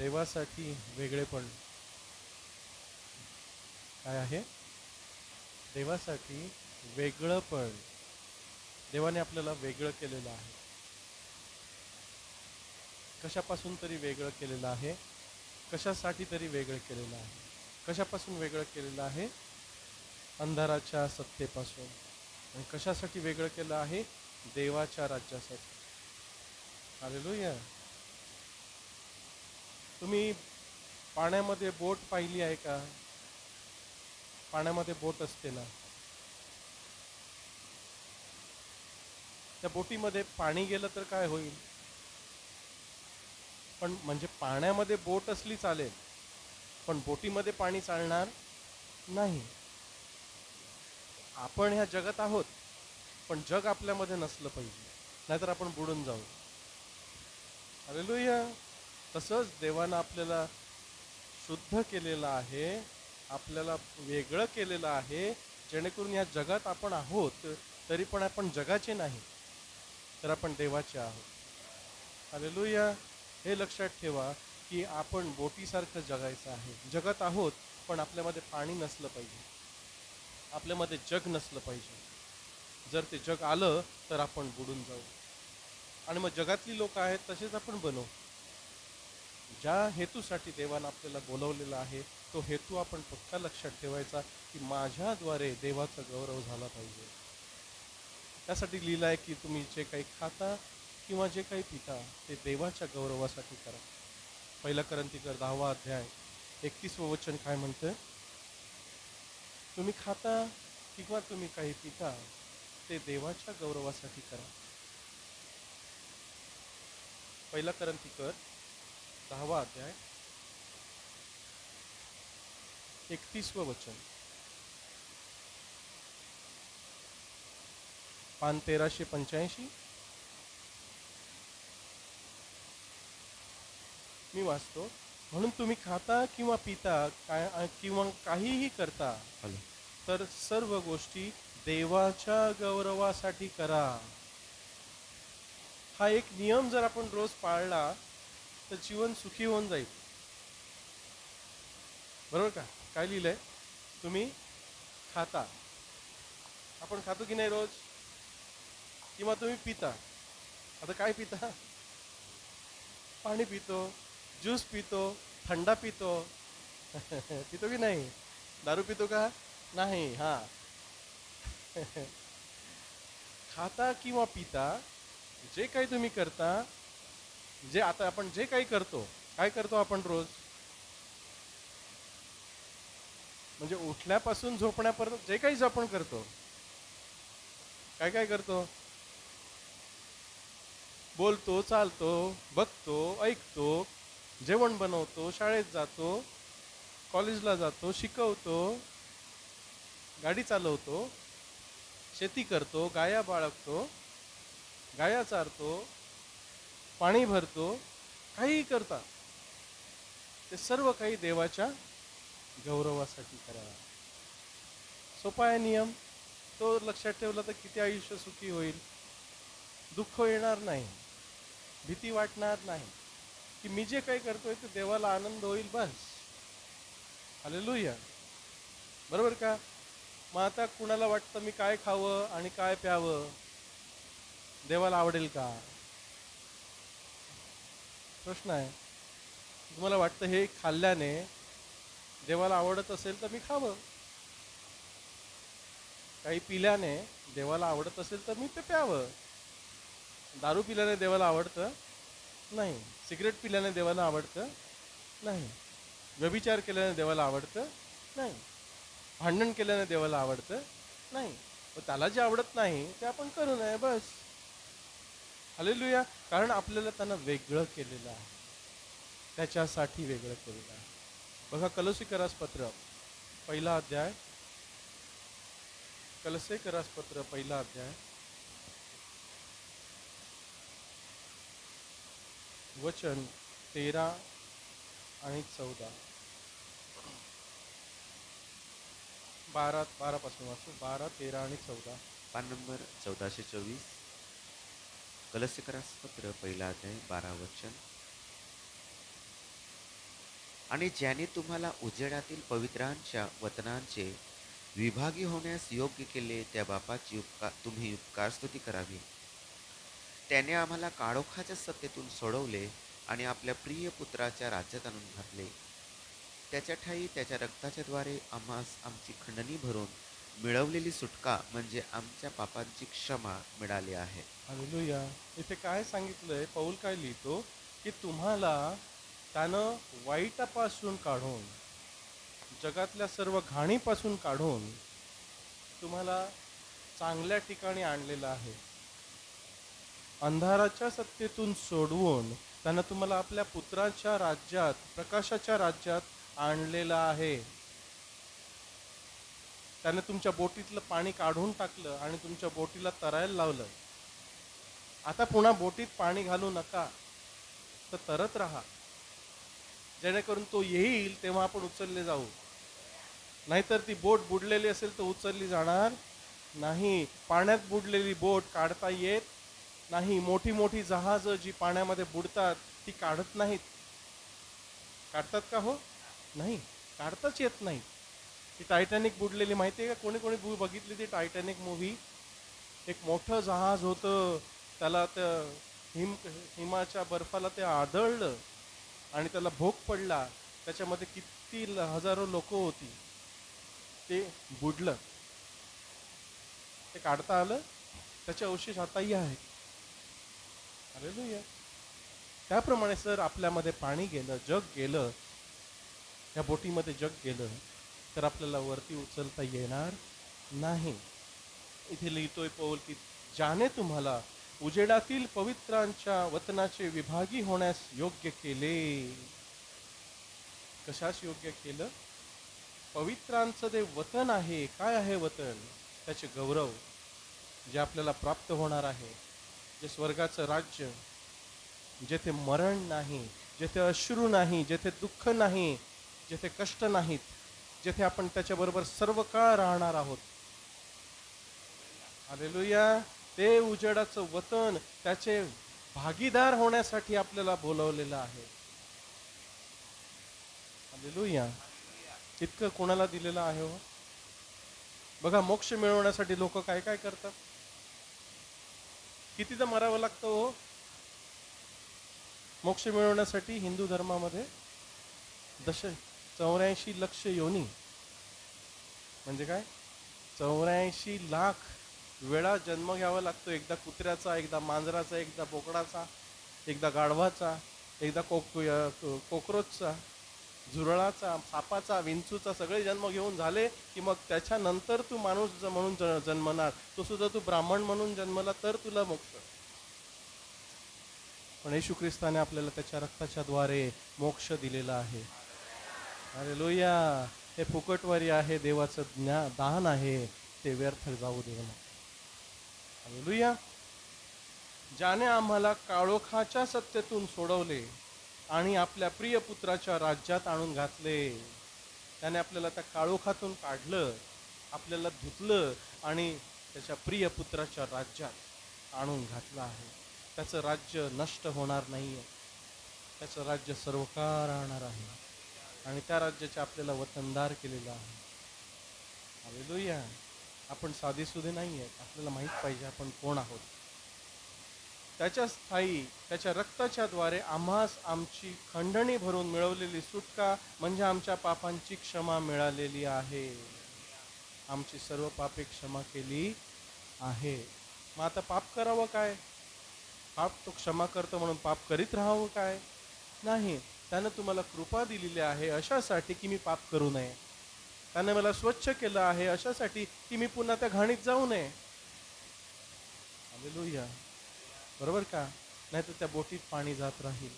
देवासाठी वेगळेपण काय आहे? देवासाठी वेगळंपण. देवाने आपल्याला वेगळं केलेलं आहे. कशापासून तरी वेगळं केलेलं आहे. कशासाठी तरी वेगळं केलेलं आहे. कशापासून वेगळं केलेलं आहे? अंधाराच्या सत्तेपासून. आणि कशासाठी वेगळं केलं आहे? देवाच्या राज्यासाठी. हालेलुया. तुम्ही पाण्यामध्ये बोट पाहिली आहे का? पाण्यामध्ये बोट असते ना, त्या बोटीमध्ये पाणी गेलं तर काय होईल? पण म्हणजे पाण्यामध्ये बोट असली चालेल, पण बोटीमध्ये पाणी चालणार नाही. आपण ह्या जगात आहोत, पण जग आपल्यामध्ये नसलं पाहिजे, नाहीतर आपण बुडून जाऊ. हालेलुया. तसंच देवानं आपल्याला शुद्ध केलेलं आहे, आपल्याला वेगळं केलेलं आहे, जेणेकरून या जगात आपण आहोत तरी पण आपण जगाचे नाही, तर आपण देवाचे आहोत. हालेलुया. हे लक्षात ठेवा की आपण बोटीसारखं जगायचं आहे. जगात आहोत, पण आपल्यामध्ये पाणी नसलं पाहिजे, आपल्यामध्ये जग नसलं पाहिजे. जर ते जग आलं तर आपण बुडून जाऊ. आणि मग जगातली लोक आहेत तसेच आपण बनवू. ज्या हेतूसाठी देवानं आपल्याला बोलवलेलं आहे, तो हेतू आपण पक्का लक्षात ठेवायचा की माझ्याद्वारे देवाचा गौरव झाला पाहिजे. त्यासाठी लिहिलं आहे की तुम्ही जे काही खाता किंवा जे काही पिता ते देवाच्या गौरवासाठी करा. 1 कोरिन्थीकर 10 अध्याय 31 वचन काय म्हणतं? तुम्ही खाता किंवा तुम्ही काही पिता ते देवाच्या गौरवासाठी करा. 1 कोरिन्थीकर 10 अध्याय 31 वचन. पान 1385. मी वाचतो. म्हणून तुम्ही खाता किंवा पिता काय किंवा काहीही करता तर सर्व गोष्टी देवाच्या गौरवासाठी करा. हा एक नियम जर आपण रोज पाळला तर जीवन सुखी होऊन जाईल. बरोबर का? काय लिहिलंय? तुम्ही खाता. आपण खातो की नाही रोज? किंवा तुम्ही पिता. आता काय पिता? पाणी पितो, ज्यूस पितो, थंडा पितो. पितो की नाही? दारू पितो का? नाही. हा. खाता किंवा पिता जे काही तुम्ही करता, जे आता आपण जे काही करतो, काय करतो आपण रोज? म्हणजे उठल्यापासून झोपण्यापर्यंत जे काही आपण करतो, काय काय करतो? बोलतो, चालतो, बघतो, ऐकतो, जेवण बनवतो, शाळेत जातो, कॉलेजला जातो, शिकवतो, गाडी चालवतो, शेती करतो, गाया बाळगतो, गाया चारतो, पाणी भरतो, काहीही करता ते सर्व काही देवाच्या गौरवासाठी करा. सोपा आहे नियम. तो लक्षात ठेवला तर किती आयुष्य सुखी होईल. दुःख येणार नाही, भीती वाटणार नाही, की मी जे काही करतोय ते देवाला आनंद होईल बस. हालेलुया. बरोबर का? मग आता कुणाला वाटतं मी काय खावं आणि काय प्यावं, देवाला आवडेल का? प्रश्न आहे. तुम्हाला वाटतं हे खाल्ल्याने देवाला आवडत असेल तर मी खावं, काही पिल्याने देवाला आवडत असेल तर मी ते प्यावं. दारू पिल्याने देवाला आवडतं नाही, सिगरेट पिल्याने देवाला आवडतं नाही, व्यभिचार केल्याने देवाला आवडतं नाही, भांडण केल्याने देवाला आवडतं नाही. त्याला जे आवडत नाही ते आपण करू नये बस. हालेलुया. कारण आपल्याला त्यांना वेगळं केलेलं आहे, त्याच्यासाठी वेगळं केलेलं आहे. बघा कलोसीकरास पत्र 1 अध्याय, कलोसीकरास पत्र 1 अध्याय वचन 13 आणि 14. 12 पासून वाचू. 12, 13 आणि 14. पान नंबर 1424. कलसीकरास पत्र 1 अध्याय 12 वचन. आणि ज्याने तुम्हाला उजेडातील पवित्रांच्या वतनांचे विभागी होण्यास योग्य केले, त्या बापाची तुम्ही उपकार स्तुती करावी. त्याने आम्हाला काळोखाच्या सत्तेतून सोडवले आणि आपल्या प्रिय पुत्राच्या राज्यात आणून घातले. त्याच्या ठायी त्याच्या रक्ताच्या द्वारे आम्हास आमची खंडणी भरून मिळवलेली सुटका म्हणजे आमच्या पापांची क्षमा मिळाली आहे. हालेलुया. इथे काय सांगितलंय, पौल काय लिहितो की तुम्हाला त्यानं वाईटापासून काढून, जगातल्या सर्व घाणीपासून काढून तुम्हाला चांगल्या ठिकाणी आणलेलं आहे. अंधाराच्या सत्तेतून सोडवून त्यानं तुम्हाला आपल्या पुत्राच्या राज्यात, प्रकाशाच्या राज्यात आणलेलं आहे. त्यानं तुमच्या बोटीतलं पाणी काढून टाकलं आणि तुमच्या बोटीला तरायला लावलं. आता पुन्हा बोटीत पाणी घालू नका, तर तरत राहा, जेणेकरून तो येईल तेव्हा आपण उचलले जाऊ. नाहीतर ती बोट बुडलेली असेल तर उचलली जाणार नाही. पाण्यात बुडलेली बोट काढता येत नाही. मोठी मोठी जहाजं जी पाण्यामध्ये बुडतात ती काढत नाहीत. काढतात का? हो नाही, काढताच येत नाही. ती टायटॅनिक बुडलेली माहिती आहे का? कोणी कोणी बघितली ती टायटॅनिक मूव्ही? एक मोठं जहाज होतं, त्याला त्या हिमाच्या बर्फाला ते आदळलं आणि त्याला भोग पडला. त्याच्यामध्ये किती हजारो लोक होती. ते बुडलं. ते काढता आलं? त्याचे अवशेष आताही आहेत. हालेलुया. त्याप्रमाणे सर आपल्यामध्ये पाणी गेलं, जग गेलं, या बोटीमध्ये जग गेलं, तर आपल्याला वरती उचलता येणार नाही. इथे लिहितोय पौल की ज्याने तुम्हाला उजेडातील पवित्रांच्या वतनाचे विभागी होण्यास योग्य केले. कशास योग्य केलं? पवित्रांचं ते वतन आहे. काय आहे वतन? त्याचे गौरव जे आपल्याला प्राप्त होणार आहे, जे स्वर्गाचं राज्य, जेथे मरण नाही, जेथे अश्रू नाही, जेथे दुःख नाही, जेथे कष्ट नाहीत, जेथे आपण त्याच्याबरोबर सर्व काळ राहणार आहोत. हालेलुया. ते उजेडाचं वतन, त्याचे भागीदार होण्यासाठी आपल्याला बोलवलेलं आहे. हालेलुया. इतकं कोणाला दिलेलं आहे हो? बघा, मोक्ष मिळवण्यासाठी लोक काय काय करतात. कितीदा मरावं लागतं हो मोक्ष मिळवण्यासाठी? हिंदू धर्मामध्ये 84 लक्ष योनी म्हणजे काय? 84 लाख वेळा जन्म घ्यावा लागतो. एकदा कुत्र्याचा, एकदा मांजराचा, एकदा बोकडाचा, एकदा गाढवाचा, एकदा कोकरोचचा, झुरळाचा, सापाचा, विंचूचा, सगळे जन्म घेऊन झाले की मग त्याच्यानंतर तू माणूस म्हणून जन्मणार. तो सुद्धा तू ब्राह्मण म्हणून जन्मला तर तुला मोक्ष. पण येशू ख्रिस्ताने आपल्याला त्याच्या रक्ताच्या द्वारे मोक्ष दिलेला आहे. हालेलुया. हे फुकटवारी आहे, देवाचं दान आहे, ते व्यर्थ जाऊ देऊ नका. हालेलुया. ज्याने आम्हाला काळोखाच्या सत्तेतून सोडवले आणि आपल्या प्रिय पुत्राच्या राज्यात आणून घातले. त्याने आपल्याला त्या काळोखातून काढलं, आपल्याला धुतलं आणि त्याच्या प्रिय पुत्राच्या राज्यात आणून घातलं आहे. त्याचं राज्य नष्ट होणार नाही आहे. त्याचं राज्य सर्वकाळ राहणार आहे आणि त्या राज्याचे आपल्याला वतनदार केलेलं आहे. हालेलुया. आपण साधेसुधे नाही आहेत. आपल्याला माहीत पाहिजे आपण कोण आहोत. त्याच्या स्थायी त्याच्या रक्ताच्या द्वारे आम्हास आमची खंडणी भरून मिळवलेली सुटका म्हणजे आमच्या पापांची क्षमा मिळालेली आहे. आमची सर्व पापे क्षमा केली आहे. मग आता पाप करावं काय? पाप तो क्षमा करतो म्हणून पाप करीत राहावं काय? नाही. त्यानं तुम्हाला कृपा दिलेली आहे अशासाठी की मी पाप करू नये. त्याने मला स्वच्छ केलं आहे अशासाठी की मी पुन्हा त्या घाणीत जाऊ नये. हालेलुया. बरोबर का? नाही तर त्या बोटीत पाणी जात राहील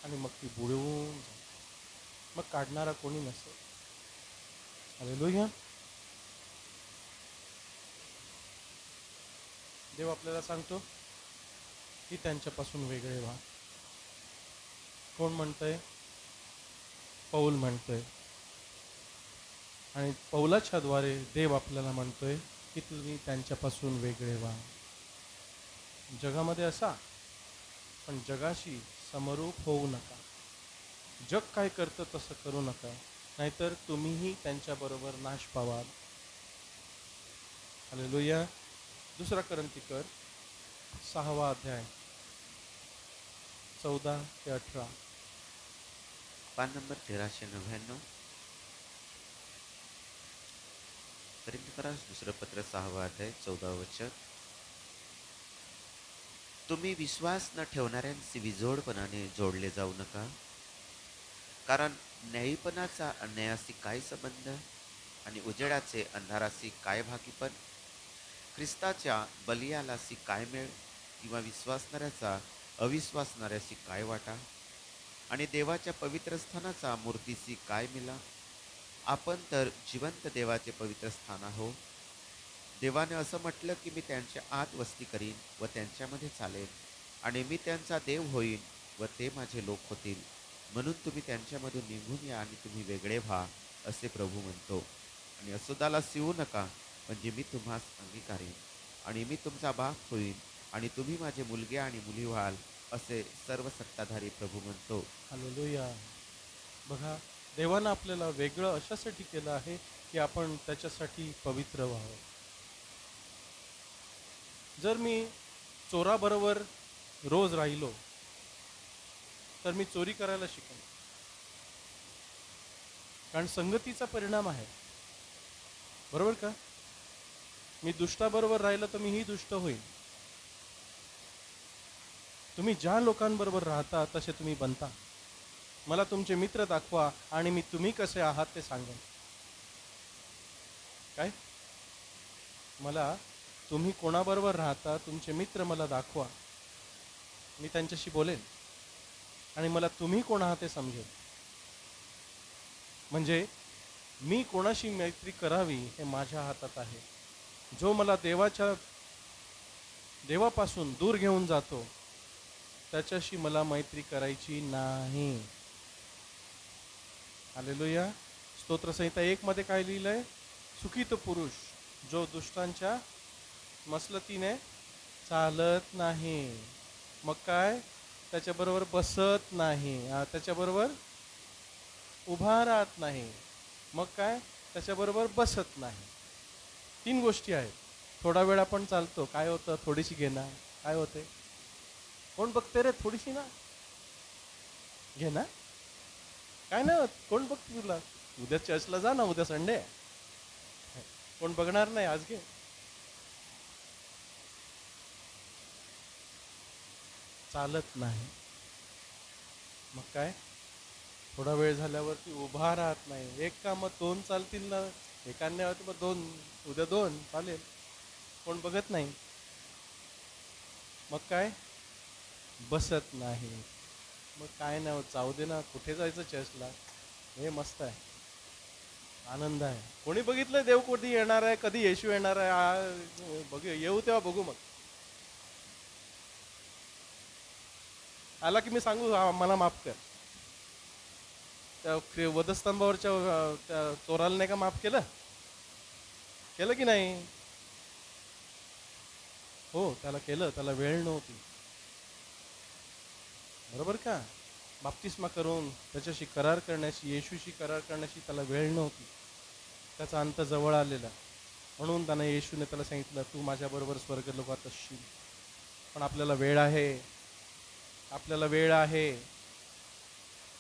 आणि मग ती बुडवून जाईल. मग काढणारा कोणी नसेल. हालेलुया. देव आपल्याला सांगतो की त्यांच्यापासून वेगळे व्हा. कोण म्हणतंय? पौल म्हणतोय. आणि पौलाच्या द्वारे देव आपल्याला म्हणतोय की तुम्ही त्यांच्यापासून वेगळे व्हा. जगामध्ये असा, पण जगाशी समरूप होऊ नका. जग काय करतं तसं करू नका, नाहीतर तुम्हीही त्यांच्याबरोबर नाश पावाल. हालेलुया. दुसरा करंथीकर 6वा अध्याय 14 ते 18. पान नंबर 1399. कोरिन्थीकरास दुसरं पत्र 6वा अध्याय 14 वचन. तुम्ही विश्वास न ठेवणाऱ्यांशी विजोडपणाने जोडले जाऊ नका, कारण न्यायीपणाचा अन्यायाशी काय संबंध आणि उजेडाचे अंधाराशी काय भाकीपण? ख्रिस्ताच्या बलियालाशी काय मेळ किंवा विश्वासणाऱ्याचा अविश्वासणाऱ्याशी काय वाटा? आणि देवाच्या पवित्र स्थानाचा मूर्तीशी काय मिला? आपण तर जिवंत देवाचे पवित्र स्थान आहोत. देवाने असं म्हटलं की मी त्यांच्या आत वस्ती करीन व त्यांच्यामध्ये चालेन, आणि मी त्यांचा देव होईन व ते माझे लोक होतील. म्हणून तुम्ही त्यांच्यामधून निघून या आणि तुम्ही वेगळे व्हा, असे प्रभू म्हणतो. आणि असुदाला सिवू नका, म्हणजे मी तुम्हास अंगीकारेन, आणि मी तुमचा बाप होईन, आणि तुम्ही माझे मुलगे आणि मुली व्हाल, असे सर्व सत्ताधारी प्रभू म्हणतो. हालेलुया. बघा, देवानं आपल्याला वेगळं अशासाठी केलं आहे की आपण त्याच्यासाठी पवित्र व्हावं. जर मी चोराबरोबर रोज राहिलो तर मी चोरी करायला शिकेन, कारण संगतीचा परिणाम आहे. बरोबर का? मी दुष्टाबरोबर राहिलं तर मीही दुष्ट होईन. तुम्ही ज्या लोकांबरोबर राहता तसे तुम्ही बनता. मला तुमचे मित्र दाखवा आणि मी तुम्ही कसे आहात ते सांगेन. काय? मला तुम्ही कोणाबरोबर राहता, तुमचे मित्र मला दाखवा, मी त्यांच्याशी बोलेन आणि मला तुम्ही कोण आहात ते समजेल. म्हणजे मी कोणाशी मैत्री करावी हे माझ्या हातात आहे. जो मला देवापासून दूर घेऊन जातो त्याच्याशी मला मैत्री करायची नाही. हालेलुया. स्तोत्रसंहिता 1 मध्ये काय लिहिलंय? सुखी तो पुरुष जो दुष्टांच्या मसलतीने चालत नाही. मग काय? त्याच्याबरोबर बसत नाही, त्याच्याबरोबर उभा राहत नाही. मग काय? त्याच्याबरोबर बसत नाही. 3 गोष्टी आहेत. थोडा वेळ आपण चालतो, काय होतं? थोडीशी घेणार, काय होते? कोण बघते रे? थोडीशी ना घे ना, काय ना, कोण बघते तुला? उद्या चर्चला जा ना, उद्या संडे, कोण बघणार नाही, आज घे. चालत नाही. मग काय? थोडा वेळ झाल्यावरती उभा राहत नाही. एक का मग 2 चालतील ना, एकाने मग 2, उद्या 2 चालेल, कोण बघत नाही. मग काय? बसत नाही. मग काय नाही, जाऊ दे ना, कुठे जायचं चर्चला, हे मस्त आहे, आनंद आहे. कोणी बघितलंय देव कधी येणार आहे, कधी येशू येणार आहे? बघू, येऊ तेव्हा बघू. मग आला की मी सांगू, मला माफ कर. त्या वधस्तंभावरच्या त्या चोराला नाही का माफ केलं की नाही? हो, त्याला केलं, त्याला वेळ नव्हती. बरोबर का? बाप्तिस्मा करून त्याच्याशी करार करण्याची, येशूशी करार करण्याची त्याला वेळ नव्हती. त्याचा अंत जवळ आलेला, म्हणून त्यानं येशूने त्याला सांगितलं, तू माझ्याबरोबर स्वर्गलोकात असशील. पण आपल्याला वेळ आहे, आपल्याला वेळ आहे.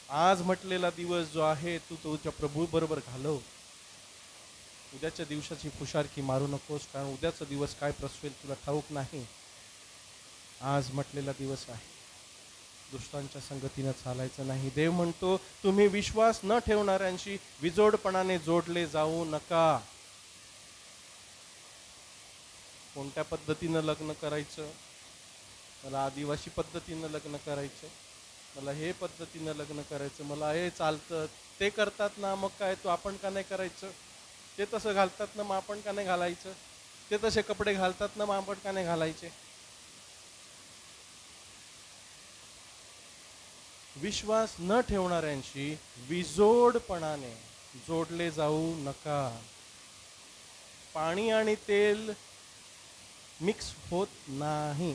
आज म्हटलेला दिवस जो आहे तू तुझ्या प्रभू बरोबर घालव. उद्याच्या दिवसाची फुशारकी मारू नकोस, कारण उद्याचा दिवस काय प्रसवेल तुला ठाऊक नाही. आज म्हटलेला दिवस आहे, दुष्टांच्या संगतीनं चालायचं नाही. देव म्हणतो, तुम्ही विश्वास न ठेवणाऱ्यांशी विजोडपणाने जोडले जाऊ नका. कोणत्या पद्धतीनं लग्न करायचं? मला आदिवासी पद्धतीनं लग्न करायचं, मला हे पद्धतीनं लग्न करायचं, मला हे चालतं. ते करतात ना, मग काय तू आपण का नाही करायचं? ते तसं घालतात ना, मग आपण का नाही घालायचं? ते तसे कपडे घालतात ना, मग आपण का नाही घालायचे? विश्वास न ठेवणाऱ्यांशी विजोडपणाने जोडले जाऊ नका. पाणी आणि तेल मिक्स होत नाही.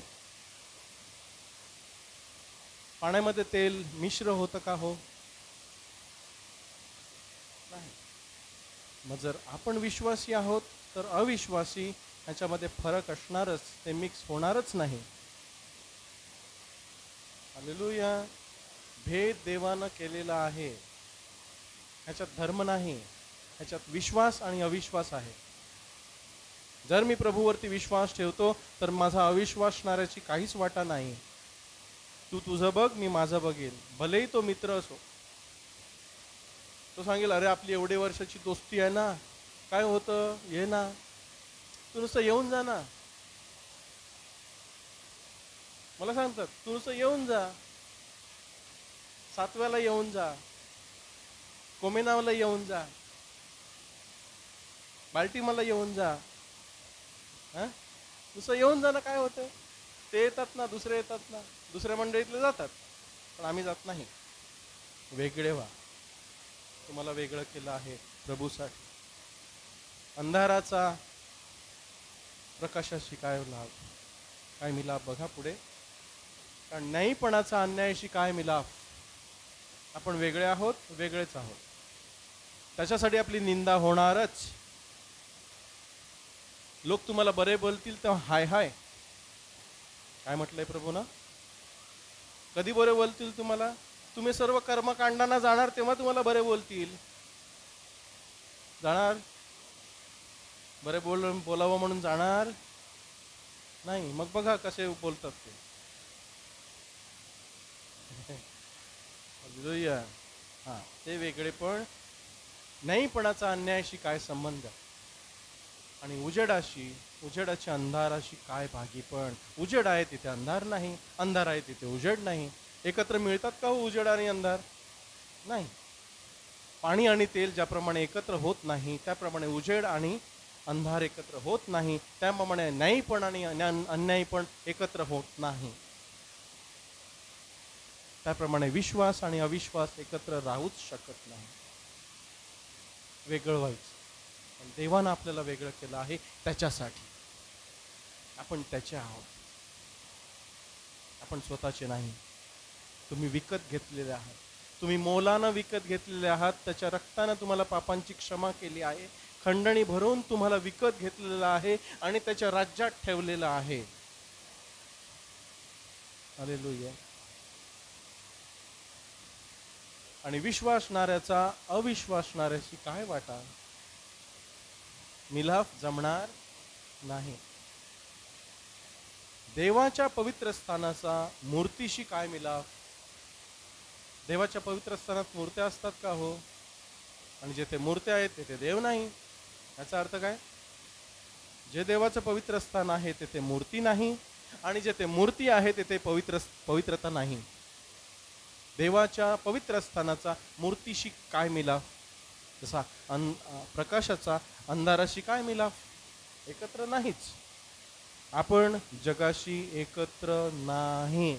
पाण्यामध्ये तेल मिश्र होतं का? हो. नाही. मग जर आपण विश्वासी आहोत तर अविश्वासी ह्याच्यामध्ये फरक असणारच, ते मिक्स होणारच नाही. हालेलुया. भेद देवानं केलेला आहे. ह्याच्यात धर्म नाही, ह्याच्यात विश्वास आणि अविश्वास आहे. जर मी प्रभूवरती विश्वास ठेवतो तर माझा अविश्वासणाऱ्याची काहीच वाटा नाही. तू तुझं बघ, मी माझं बघेल. भलेही तो मित्र असो, तो सांगेल अरे आपली एवढे वर्षाची दोस्ती आहे ना, काय होतं, ये ना, तू नुसतं येऊन जा ना. मला सांगतात तू नुसतं येऊन जा, 7व्याला येऊन जा, कोमेनावला येऊन जा, बाल्टीमाला येऊन जा. नुसतं येऊन जा ना, काय होतं. ते येतात ना, दुसरे येतात ना, दुसऱ्या मंडळीतले जातात, पण आम्ही जात नाही. वेगळे व्हा. तुम्हाला वेगळं केलं आहे प्रभूसाठी. अंधाराचा प्रकाशाशी काय लाभ, काय मिलाप बघा पुढे. कारण नाहीपणाचा अन्यायाशी काय मिलाप. आपण वेगळे आहोत, वेगळेच आहोत, त्याच्यासाठी आपली निंदा होणारच. लोक तुम्हाला बरे बोलतील तेव्हा हाय हाय, काय म्हटलंय प्रभूना, कधी बरे बोलतील तुम्हाला, तुम्ही सर्व कर्मकांडांना जाणार तेव्हा तुम्हाला बरे बोलतील. जाणार बरे बोलावं म्हणून जाणार नाही. मग बघा कसे बोलतात ते. हा, ते वेगळे. पण नाहीपणाचा अन्यायाशी काय संबंध, आणि उजेडाची अंधाराशी काय भागी. पण उजेड आहे तिथे अंधार नाही, अंधार आहे तिथे उजेड नाही. एकत्र मिळतात का हो उजेड आणि अंधार? नाही. पाणी आणि तेल ज्याप्रमाणे एकत्र होत नाही, त्याप्रमाणे उजेड आणि अंधार एकत्र होत नाही. त्याप्रमाणे न्यायपण आणि अन्यायपण एकत्र होत नाही. त्याप्रमाणे विश्वास आणि अविश्वास एकत्र राहूच शकत नाही. वेगळं व्हायचं. पण देवानं आपल्याला वेगळं केलं आहे त्याच्यासाठी. आपण त्याचे आहोत, आपण स्वतःचे नाही. तुम्ही विकत घेतलेले आहात, तुम्ही मोलानं विकत घेतलेले आहात. त्याच्या रक्तानं तुम्हाला पापांची क्षमा केली आहे, खंडणी भरून तुम्हाला विकत घेतलेलं आहे आणि त्याच्या राज्यात ठेवलेलं आहे. हालेलुया. आणि विश्वासणाऱ्याचा अविश्वासणाऱ्याची काय वाटा, मिलाफ जमणार नाही. देवाच्या पवित्र स्थानाचा मूर्तीशी काय मिलाफ. देवाच्या पवित्र स्थानात मूर्त्या असतात का हो? आणि जेथे मूर्त्या आहेत तेथे देव नाही. याचा अर्थ काय? जे देवाचं पवित्र स्थान आहे तेथे मूर्ती नाही, आणि जेथे मूर्ती आहे तेथे पवित्रता नाही. देवाच्या पवित्र स्थानाचा मूर्तीशी काय मिलाफ. जसा प्रकाशाचा अंधाराशी काय मिलाफ. एकत्र नाहीच. आपण जगाशी एकत्र नाही.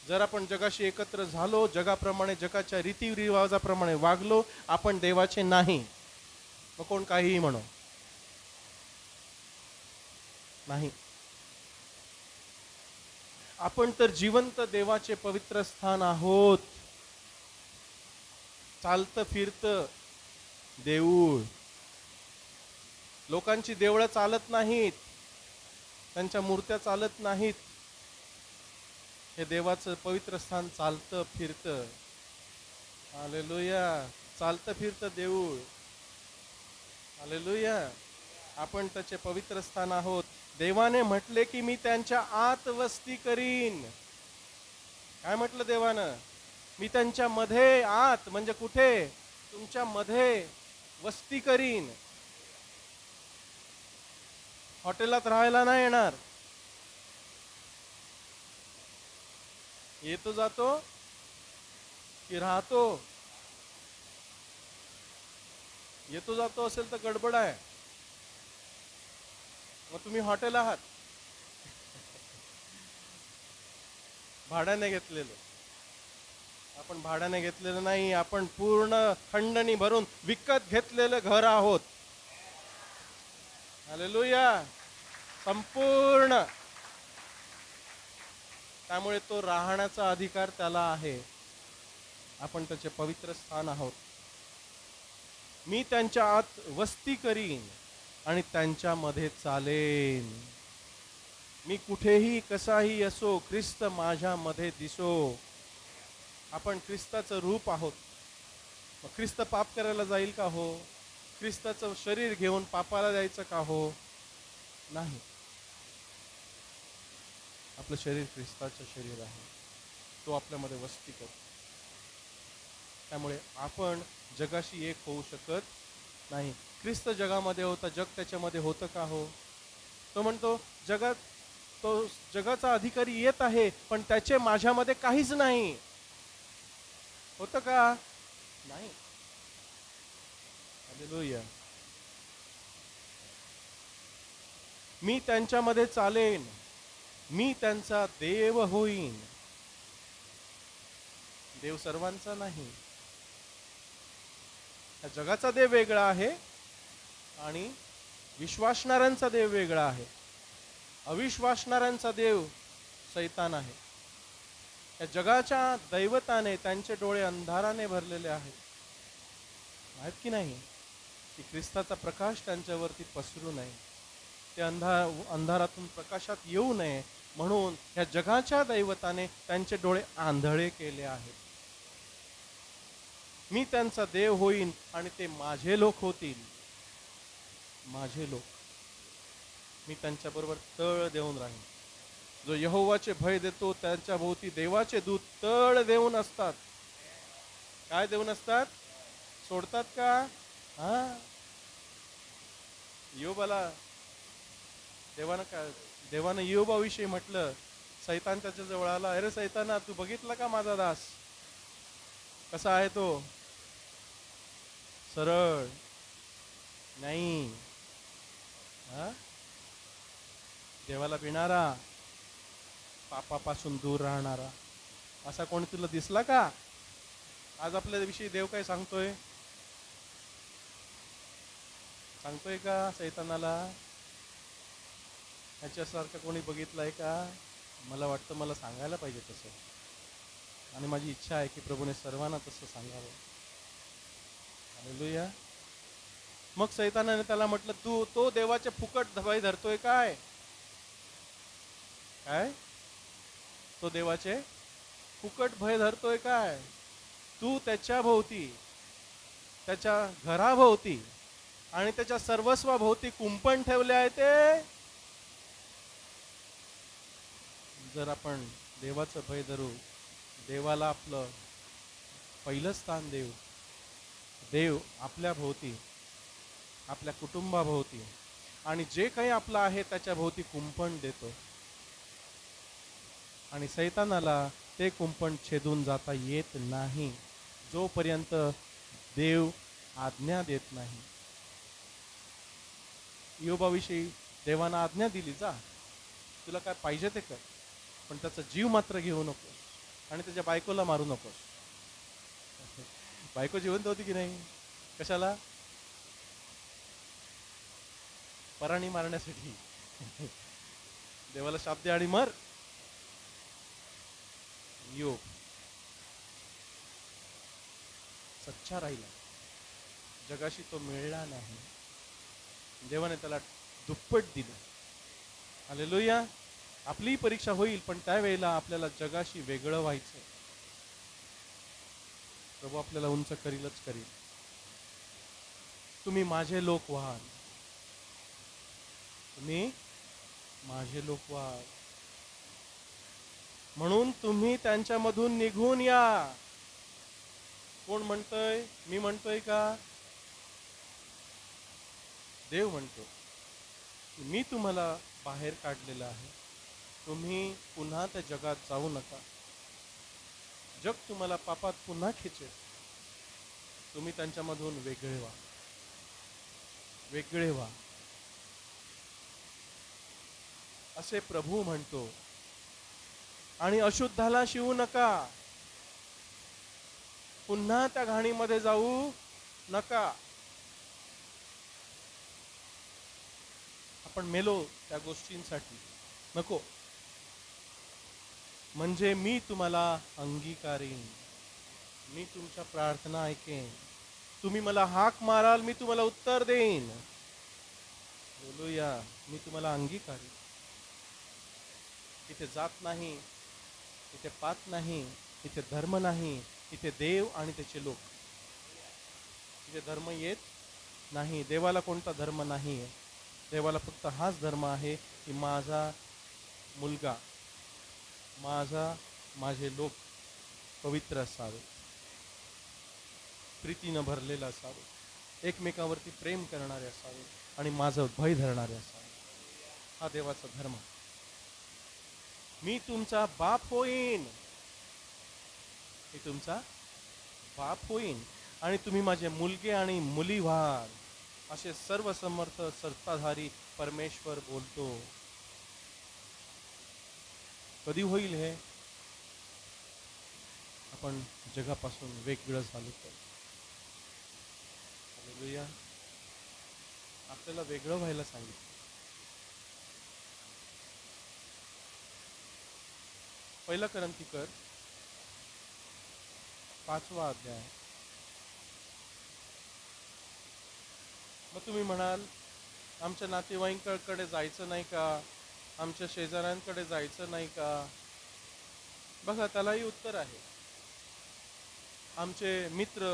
जर आपण जगाशी एकत्र झालो, जगाप्रमाणे, जगाच्या रीतिरिवाजाप्रमाणे वागलो, आपण देवाचे नाही. मग कोण काहीही म्हणो, नाही. आपण तर जिवंत देवाचे पवित्र स्थान आहोत. चालतं फिरतं देऊळ. लोकांची देवळं चालत नाहीत, त्यांच्या मूर्त्या चालत नाहीत. हे देवाचं पवित्र स्थान चालतं फिरतं. हालेलुया. चालतं फिरतं देऊळ. हालेलुया. आपण त्याचे पवित्र स्थान आहोत. देवाने म्हटले की मी त्यांच्या आत वस्ती करीन. काय म्हटलं देवानं? मी त्यांच्या मध्ये, आत म्हणजे कुठे? तुमच्या मध्ये वस्ती करीन. हॉटेलात राहायला नाही येणार. येतो जातो की राहतो? येतो जातो असेल तर गडबड आहे. मग तुम्ही हॉटेल आहात, भाड्याने घेतलेलं. आपण भाड्याने घेतलेलं नाही, आपण पूर्ण खंडणी भरून विकत घेतलेलं घर आहोत. हालेलुया. संपूर्ण. त्यामुळे तो राहण्याचा अधिकार त्याला आहे. आपण त्याचे पवित्र स्थान आहोत. मी त्यांच्या आत वस्ती करीन आणि त्यांच्यामध्ये चालेन. मी कुठेही कसाही असो, ख्रिस्त माझ्यामध्ये दिसो. आपण ख्रिस्ताचं रूप आहोत. मग ख्रिस्त पाप करायला जाईल का हो? ख्रिस्ताचं शरीर घेऊन पापाला जायचं का हो? नाही. आपलं शरीर ख्रिस्ताचं शरीर आहे. तो आपल्यामध्ये वस्ती करतो. त्यामुळे आपण जगाशी एक होऊ शकत नाही. ख्रिस्त जगामध्ये होता, जग त्याच्यामध्ये होतं का हो? तो म्हणतो जगात, तो जगाचा अधिकारी येत आहे, पण त्याचे माझ्यामध्ये काहीच नाही. होतं का? नाही. हालेलुया. मी त्यांच्यामध्ये चालेन, मी त्यांचा देव होईन. देव सर्वांचा नाही. या जगाचा देव वेगळा आहे आणि विश्वासणाऱ्यांचा देव वेगळा आहे. अविश्वासणाऱ्यांचा देव शैतान आहे. या जगाच्या दैवताने त्यांचे डोळे अंधाराने भरलेले आहेत. आहेत की नाही? की ख्रिस्ताचा प्रकाश त्यांच्यावरती पसरू नये, ते अंधारातून प्रकाशात येऊ नये म्हणून या जगाच्या दैवताने त्यांचे डोळे आंधळे केले आहेत. मी त्यांचा देव होईन आणि ते माझे लोक होतील. माझे लोक. मी त्यांच्याबरोबर तळ देऊन राहीन. जो यहोवाचे भय देतो त्यांच्या भोवती देवाचे दूत तळ देऊन असतात. काय देऊन असतात? सोडतात का? हा. योबाला देवानं योबाविषयी म्हटलं, सैतान त्याच्या जवळ आला, अरे सैताना, तू बघितला का माझा दास कसा आहे? तो सरळ नाही, हा, देवाला भिणारा, पापापासून दूर राहणारा, असा कोणी तुला दिसला का? आज आपल्या विषयी देव काय सांगतोय? सांगतोय का सैतानाला? ह्याच्यासारखं कोणी बघितलंय का? मला वाटतं मला सांगायला पाहिजे तसं, आणि माझी इच्छा आहे की प्रभूने सर्वांना तसं सांगावं. हालेलुया. मग सैतानाने त्याला म्हटलं, तू तो देवाचे फुकट भय धरतोय काय? काय? तो देवाचे फुकट भय धरतोय काय? तू त्याच्या भोवती, त्याच्या घराभोवती आणि त्याच्या सर्वस्वाभोवती कुंपण ठेवले आहे ते. जर आपण देवाचं भय धरू, देवाला आपलं पहिलं स्थान देऊ, देव आपल्या भोवती, आपल्या कुटुंबाभोवती आणि जे काही आपलं आहे त्याच्या भोवती कुंपण देतो, आणि सैतानाला ते कुंपण छेदून जाता येत नाही जोपर्यंत देव आज्ञा देत नाही. योबाविषयी देवानं आज्ञा दिली, जा तुला काय पाहिजे ते कर, पण त्याचा जीव मात्र घेऊ नकोस आणि त्याच्या बायकोला मारू नकोस. बायको जिवंत होती की नाही? कशाला? पराणी मारण्यासाठी. देवाला शाप दे आणि मर. योग सच्चा राहिला, जगाशी तो मिळला नाही, देवाने त्याला दुप्पट दिलं. हालेलुया. आपली परीक्षा होईल, पण त्यावेळेला आपल्याला जगाशी वेगळं व्हायचं. प्रभू आपल्याला उंच करीलच करील. तुम्ही माझे लोक व्हाल, तुम्ही माझे लोक व्हाल, म्हणून तुम्ही त्यांच्यामधून निघून या. कोण म्हणतोय? मी म्हणतोय का? देव म्हणतो की मी तुम्हाला बाहेर काढलेलं आहे, तुम्ही पुन्हा त्या जगात जाऊ नका. जग तुम्हाला पापात पुन्हा खेचेल, तुम्ही त्यांच्यामधून वेगळे व्हा, वेगळे व्हा, असे प्रभू म्हणतो. आणि अशुद्धाला शिवू नका, पुन्हा त्या घाणीमध्ये जाऊ नका. आपण मेलो त्या गोष्टींसाठी, नको. म्हणजे मी तुम्हाला अंगीकारीन, मी तुमच्या प्रार्थना ऐकेन, तुम्ही मला हाक माराल, मी तुम्हाला उत्तर देईन. हालेलुया. मी तुम्हाला अंगीकारेन. इथे जात नाही, इथे पात नाही, इथे धर्म नाही, इथे देव आणि त्याचे लोक. इथे धर्म येत नाही. देवाला कोणता धर्म नाही आहे. देवाला फक्त हाच धर्म आहे की माझा मुलगा, माझे लोक पवित्र असावे, प्रीतीनं भरलेलं असावे, एकमेकावरती प्रेम करणारे असावे आणि माझं भय धरणारे असावे. हा देवाचा धर्म. मी तुमचा बाप होईन, मी तुमचा बाप होईन आणि तुम्ही माझे मुलगे आणि मुली व्हाल, असे सर्व समर्थ सत्ताधारी परमेश्वर बोलतो. कधी होईल हे? आपण जगापासून वेगळं झालो तर. हालेलुया. आपल्याला वेगळं व्हायला सांगितलं. पहिला करंथीकर 5वा अध्याय. मग तुम्ही म्हणाल आमच्या नातेवाईकांकडे जायचं नाही का, आमच्या शेजाऱ्यांकडे जायचं नाही का? बघा, त्यालाही उत्तर आहे. आमचे मित्र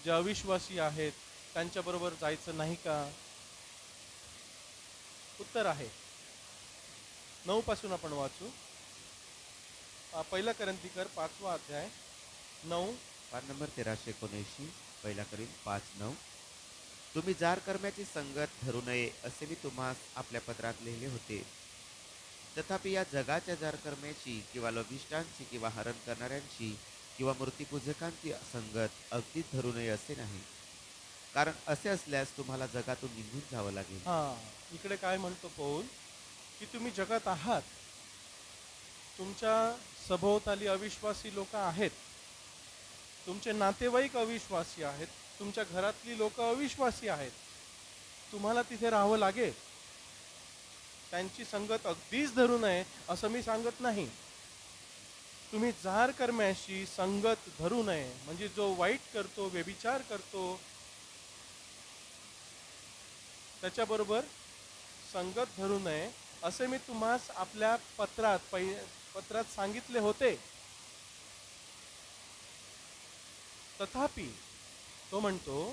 जे अविश्वासी आहेत त्यांच्याबरोबर जायचं नाही का? उत्तर आहे. 9 पासून आपण वाचू. पहिला करंथीकर 5वा अध्याय 9. पान नंबर 1379, पहिला करीन 5:9. तुम्ही जार कर्म्याची संगत धरू नये असे मी तुम्हास आपल्या पत्रात लिहिले होते. तथापि या जगाच्या जार कर्म्याची किंवा लभिष्ठांची किंवा हरण करणाऱ्यांची किंवा मूर्तिपूजकांची संगत अगदीच धरू नये असे नाही. कारण असे असल्यास तुम्हाला जगातून निघून जावं लागेल. हा, इकडे काय म्हणतो पौल की तुम्ही जगात आहात, तुमच्या सभोवताली अविश्वासी लोक आहेत, तुमचे नातेवाईक अविश्वासी आहेत, तुमच्या घरातली लोक अविश्वासी आहेत. तुम्हाला तिथे राहावं लागेल. त्यांची संगत अगदीच धरू नये असं मी सांगत नाही. तुम्ही जार कर्म्याशी संगत धरू नये, म्हणजे जो वाईट करतो, व्यभिचार करतो, त्याच्याबरोबर संगत धरू नये असे मी तुम्हास आपल्या पत्रात सांगितले होते. तथापि तो म्हणतो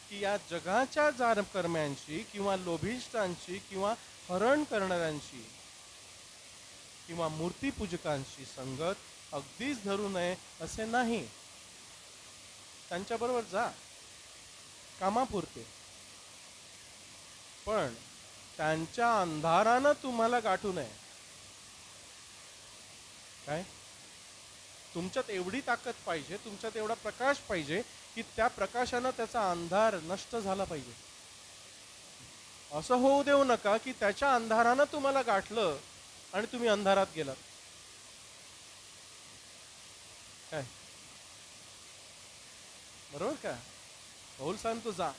की या जगाच्या जार कर्म्यांशी किंवा लोभिष्ठांची किंवा हरण करणाऱ्यांशी किंवा मूर्तिपूजकांशी संगत अगदीच धरू नये असे नाही. त्यांच्याबरोबर जा कामापुरते, पण त्यांच्या अंधारानं तुम्हाला गाठू नये. काय? तुमच्यात एवढी ताकद पाहिजे, तुमच्यात एवढा प्रकाश पाहिजे की त्या प्रकाशानं त्याचा अंधार नष्ट झाला पाहिजे. असं होऊ देऊ नका की त्याच्या अंधारानं तुम्हाला गाठलं आणि तुम्ही अंधारात गेलात. काय? बरोबर का? पौल सांगतो जा,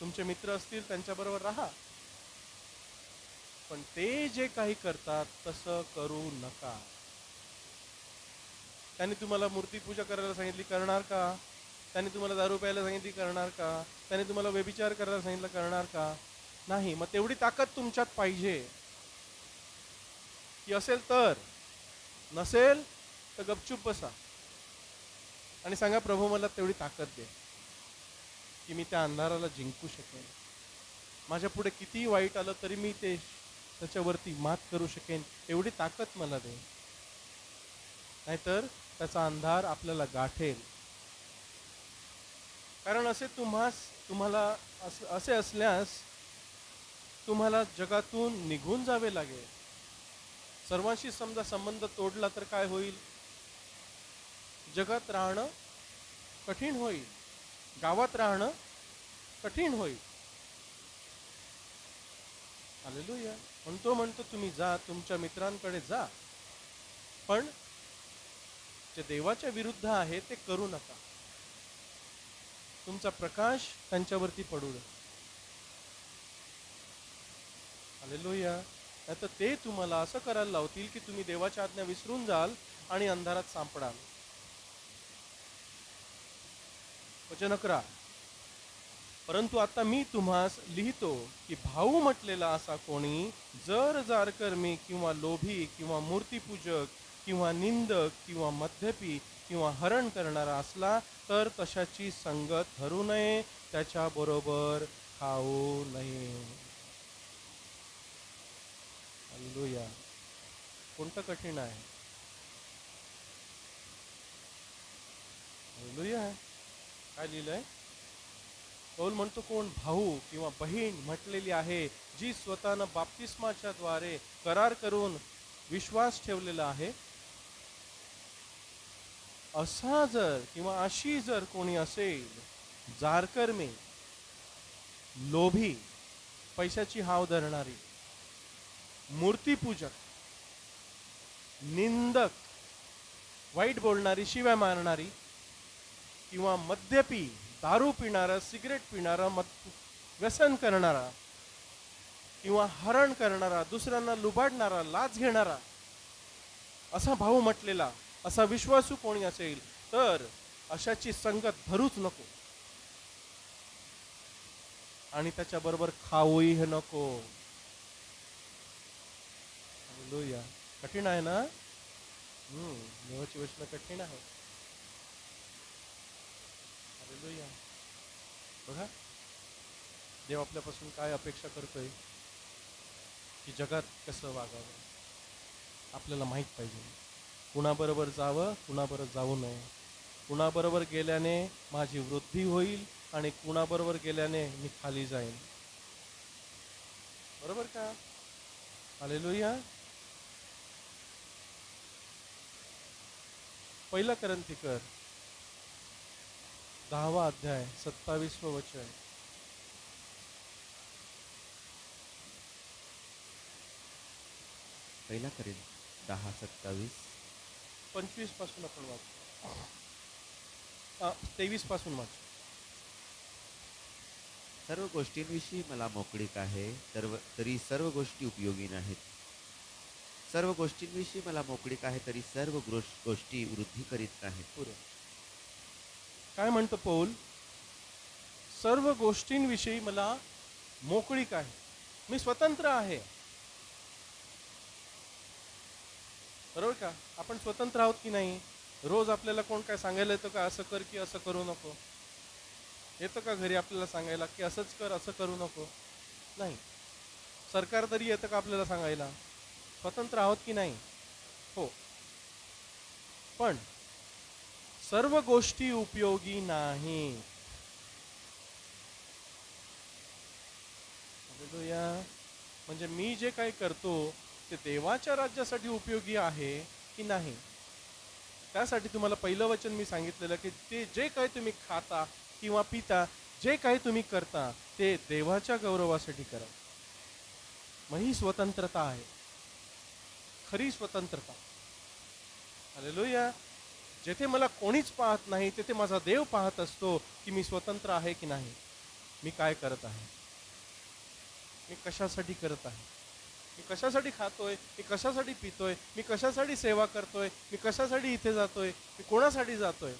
तुमचे मित्र असतील त्यांच्याबरोबर राहा, पण ते जे काही करतात तसं करू नका. त्यांनी तुम्हाला मूर्तिपूजा करायला सांगितली, करणार का? त्यांनी तुम्हाला दारू प्यायला सांगितली, करणार का? त्यांनी तुम्हाला व्यभिचार करायला सांगितलं, करणार का? नाही. मग तेवढी ताकद तुमच्यात पाहिजे की असेल तर, नसेल तर गपचूप बसा आणि सांगा प्रभू मला तेवढी ताकद दे की मी त्या अंधाराला जिंकू शकेन. माझ्या पुढे कितीही वाईट आलं तरी मी त्याच्यावरती मात करू शकेन, एवढी ताकद मला दे. नाहीतर त्याचा अंधार आपल्याला गाठेल. कारण तुम्हाला असे असल्यास तुम्हाला जगातून निघून जावे लागेल. सर्वांशी समजा संबंध तोडला तर काय होईल? जगात राहणं कठीण होईल, गावात राहणं कठीण होईल. हालेलुया. म्हणतो तुम्ही जा, तुमच्या मित्रांकडे जा, पण जे देवाच्या विरुद्ध आहे ते करू नका. तुमचा प्रकाश त्यांच्यावरती पडू द्या. हालेलुया. नाहीतर ते तुम्हाला असं करायला लावतील की तुम्ही देवाच्या आज्ञा विसरून जाल आणि अंधारात सापडाल. वचन 11. परंतु आता मी तुम्हास लिहितो की भाऊ म्हटलेला असा कोणी जर जारकर्मी किंवा लोभी किंवा मूर्तीपूजक किंवा निंदक किंवा मद्यपी किंवा हरण करणारा असला तर तशाची संगत धरू नये, त्याच्याबरोबर खाऊ नये. हालेलुया. कोणतं कठीण आहे? हालेलुया. काय लिहिलंय? पौल म्हणतो कोण भाऊ किंवा बहीण म्हटलेली आहे जी स्वतःनं बाप्तिस्माच्या द्वारे करार करून विश्वास ठेवलेला आहे, असा जर किंवा अशी जर कोणी असेल, जारकर्मी, लोभी, पैशाची हाव धरणारी, मूर्तीपूजक, निंदक, वाईट बोलणारी, शिव्या मारणारी, किंवा मद्यपी, दारू पिणारा, सिगरेट पिणारा, व्यसन करणारा, किंवा हरण करणारा, दुसऱ्यांना लुबाडणारा, लाच घेणारा, असा भाऊ म्हटलेला, असा विश्वासू कोणी असेल तर अशाची संगत धरूच नको आणि त्याच्याबरोबर खाऊही नको. हालेलुया. कठीण आहे ना? देवाची वचन कठीण आहे. हालेलुया. बघा देव आपल्यापासून काय अपेक्षा करतोय की जगात कसं वागावं आपल्याला माहीत पाहिजे. कुणाबरोबर जावं, कुणाबरोबर जाऊ नये, कुणाबरोबर गेल्याने माझी वृद्धी होईल आणि कुणाबरोबर गेल्याने मी खाली जाईन. बरोबर का? हालेलुया. पहिला करंथीकर 10वा अध्याय 27वं वचन. पहिला करेल 10:27. 25 पासून आपण वाचू. 23 पासून वाचू. सर्व गोष्टींविषयी मला मोकळीक आहे, तरी सर्व गोष्टी उपयोगी नाहीत. सर्व गोष्टींविषयी मला मोकळीक आहे, तरी सर्व गोष्टी वृद्धी करीत नाहीत. पुरे काय म्हणतो पौल? सर्व गोष्टींविषयी मला मोकळीक आहे, मी स्वतंत्र आहे. बरोबर का? आपण स्वतंत्र आहोत की नाही? रोज आपल्याला कोण काय सांगायला येतं का असं कर की असं करू नको? येतं का घरी आपल्याला सांगायला की असंच कर, असं करू नको? नाही. सरकार तरी येतं का आपल्याला सांगायला? स्वतंत्र आहोत की नाही? हो. पण सर्व गोष्टी उपयोगी नाही. म्हणजे मी जे काही करतो ते देवाच्या राज्यासाठी उपयोगी आहे की नाही? त्यासाठी तुम्हाला पहिलं वचन मी सांगितलेलं की ते जे काही तुम्ही खाता किंवा पिता, जे काही तुम्ही करता ते देवाच्या गौरवासाठी करा. मग ही स्वतंत्रता आहे, खरी स्वतंत्रता. हालेलुया. जेथे मला कोणीच पाहत नाही तेथे माझा देव पाहत असतो की मी स्वतंत्र आहे की नाही, मी काय करत आहे, मी कशासाठी करत आहे, मी कशासाठी खातोय, मी कशासाठी पितोय, मी कशासाठी सेवा करतोय, मी कशासाठी इथे जातोय, मी कोणासाठी जातोय,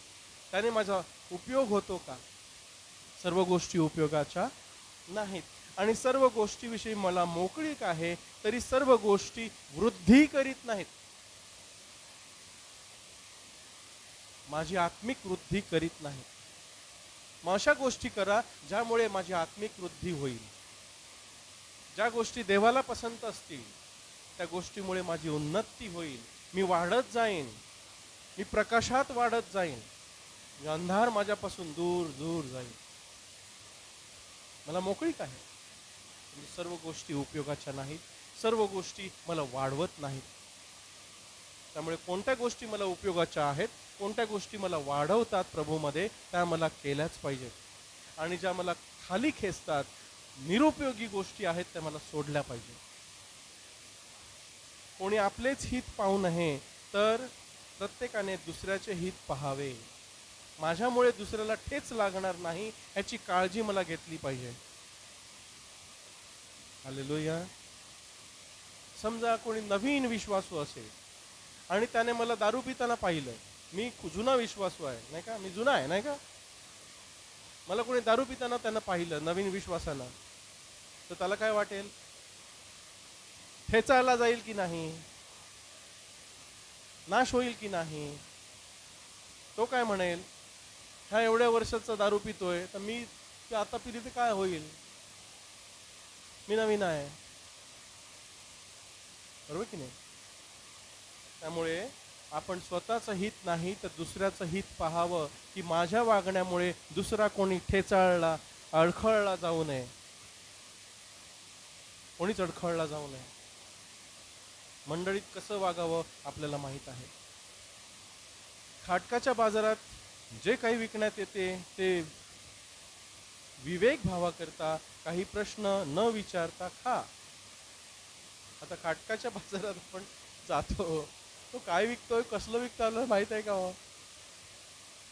त्याने माझा उपयोग होतो का? सर्व गोष्टी उपयोगाच्या नाहीत. आणि सर्व गोष्टीविषयी मला मोकळीक आहे, तरी सर्व गोष्टी वृद्धी करीत नाहीत. माझी आत्मिक वृद्धी करीत नाही. मग अशा गोष्टी करा ज्यामुळे माझी आत्मिक वृद्धी होईल. ज्या गोष्टी देवाला पसंत असतील त्या गोष्टीमुळे माझी उन्नती होईल, मी वाढत जाईन, मी प्रकाशात वाढत जाईन, अंधार माझ्यापासून दूर दूर जाईल. मला मोकळीक आहे. सर्व गोष्टी उपयोगाच्या नाहीत, सर्व गोष्टी मला वाढवत नाहीत. त्यामुळे कोणत्या गोष्टी मला उपयोगाच्या आहेत, कोणत्या गोष्टी मला वाढवतात प्रभूमध्ये, त्या मला केल्याच पाहिजेत. आणि ज्या मला खाली खेचतात, निरुपयोगी गोष्टी आहेत, त्या मला सोडल्या पाहिजे. कोणी आपलेच हित पाहू नये तर प्रत्येकाने दुसऱ्याचे हित पाहावे. माझ्यामुळे दुसऱ्याला ठेच लागणार नाही याची काळजी मला घेतली पाहिजे. हालेलुया. समजा कोणी नवीन विश्वासू असेल आणि त्याने मला दारू पिताना पाहिलं, मी जुना विश्वासू आहे नाही का, मी जुना आहे नाही का, मला कोणी दारू पिताना त्यांना पाहिलं नवीन विश्वासानं, तर त्याला काय वाटेल? ठेचायला जाईल की नाही? नाश होईल की नाही? तो काय म्हणेल? ह्या एवढ्या वर्षाचा दारू पितोय, तर मी ते आता पिली तर काय होईल? मी नवीन आहे. बरोबर की नाही? त्यामुळे आपण स्वतःचं हित नाही तर दुसऱ्याचं हित पाहावं, की माझ्या वागण्यामुळे दुसरा कोणी ठेचाळला, अडखळला जाऊ नये. कोणीच अडखळला जाऊ नये. मंडळीत कसं वागावं आपल्याला माहीत आहे. खाटकाच्या बाजारात जे काही विकण्यात येते ते विवेक भावाकरता, काही प्रश्न न विचारता खा. आता खाटकाच्या बाजारात आपण जातो, तो काय विकतोय, कसलं विकतो माहित आहे का हो?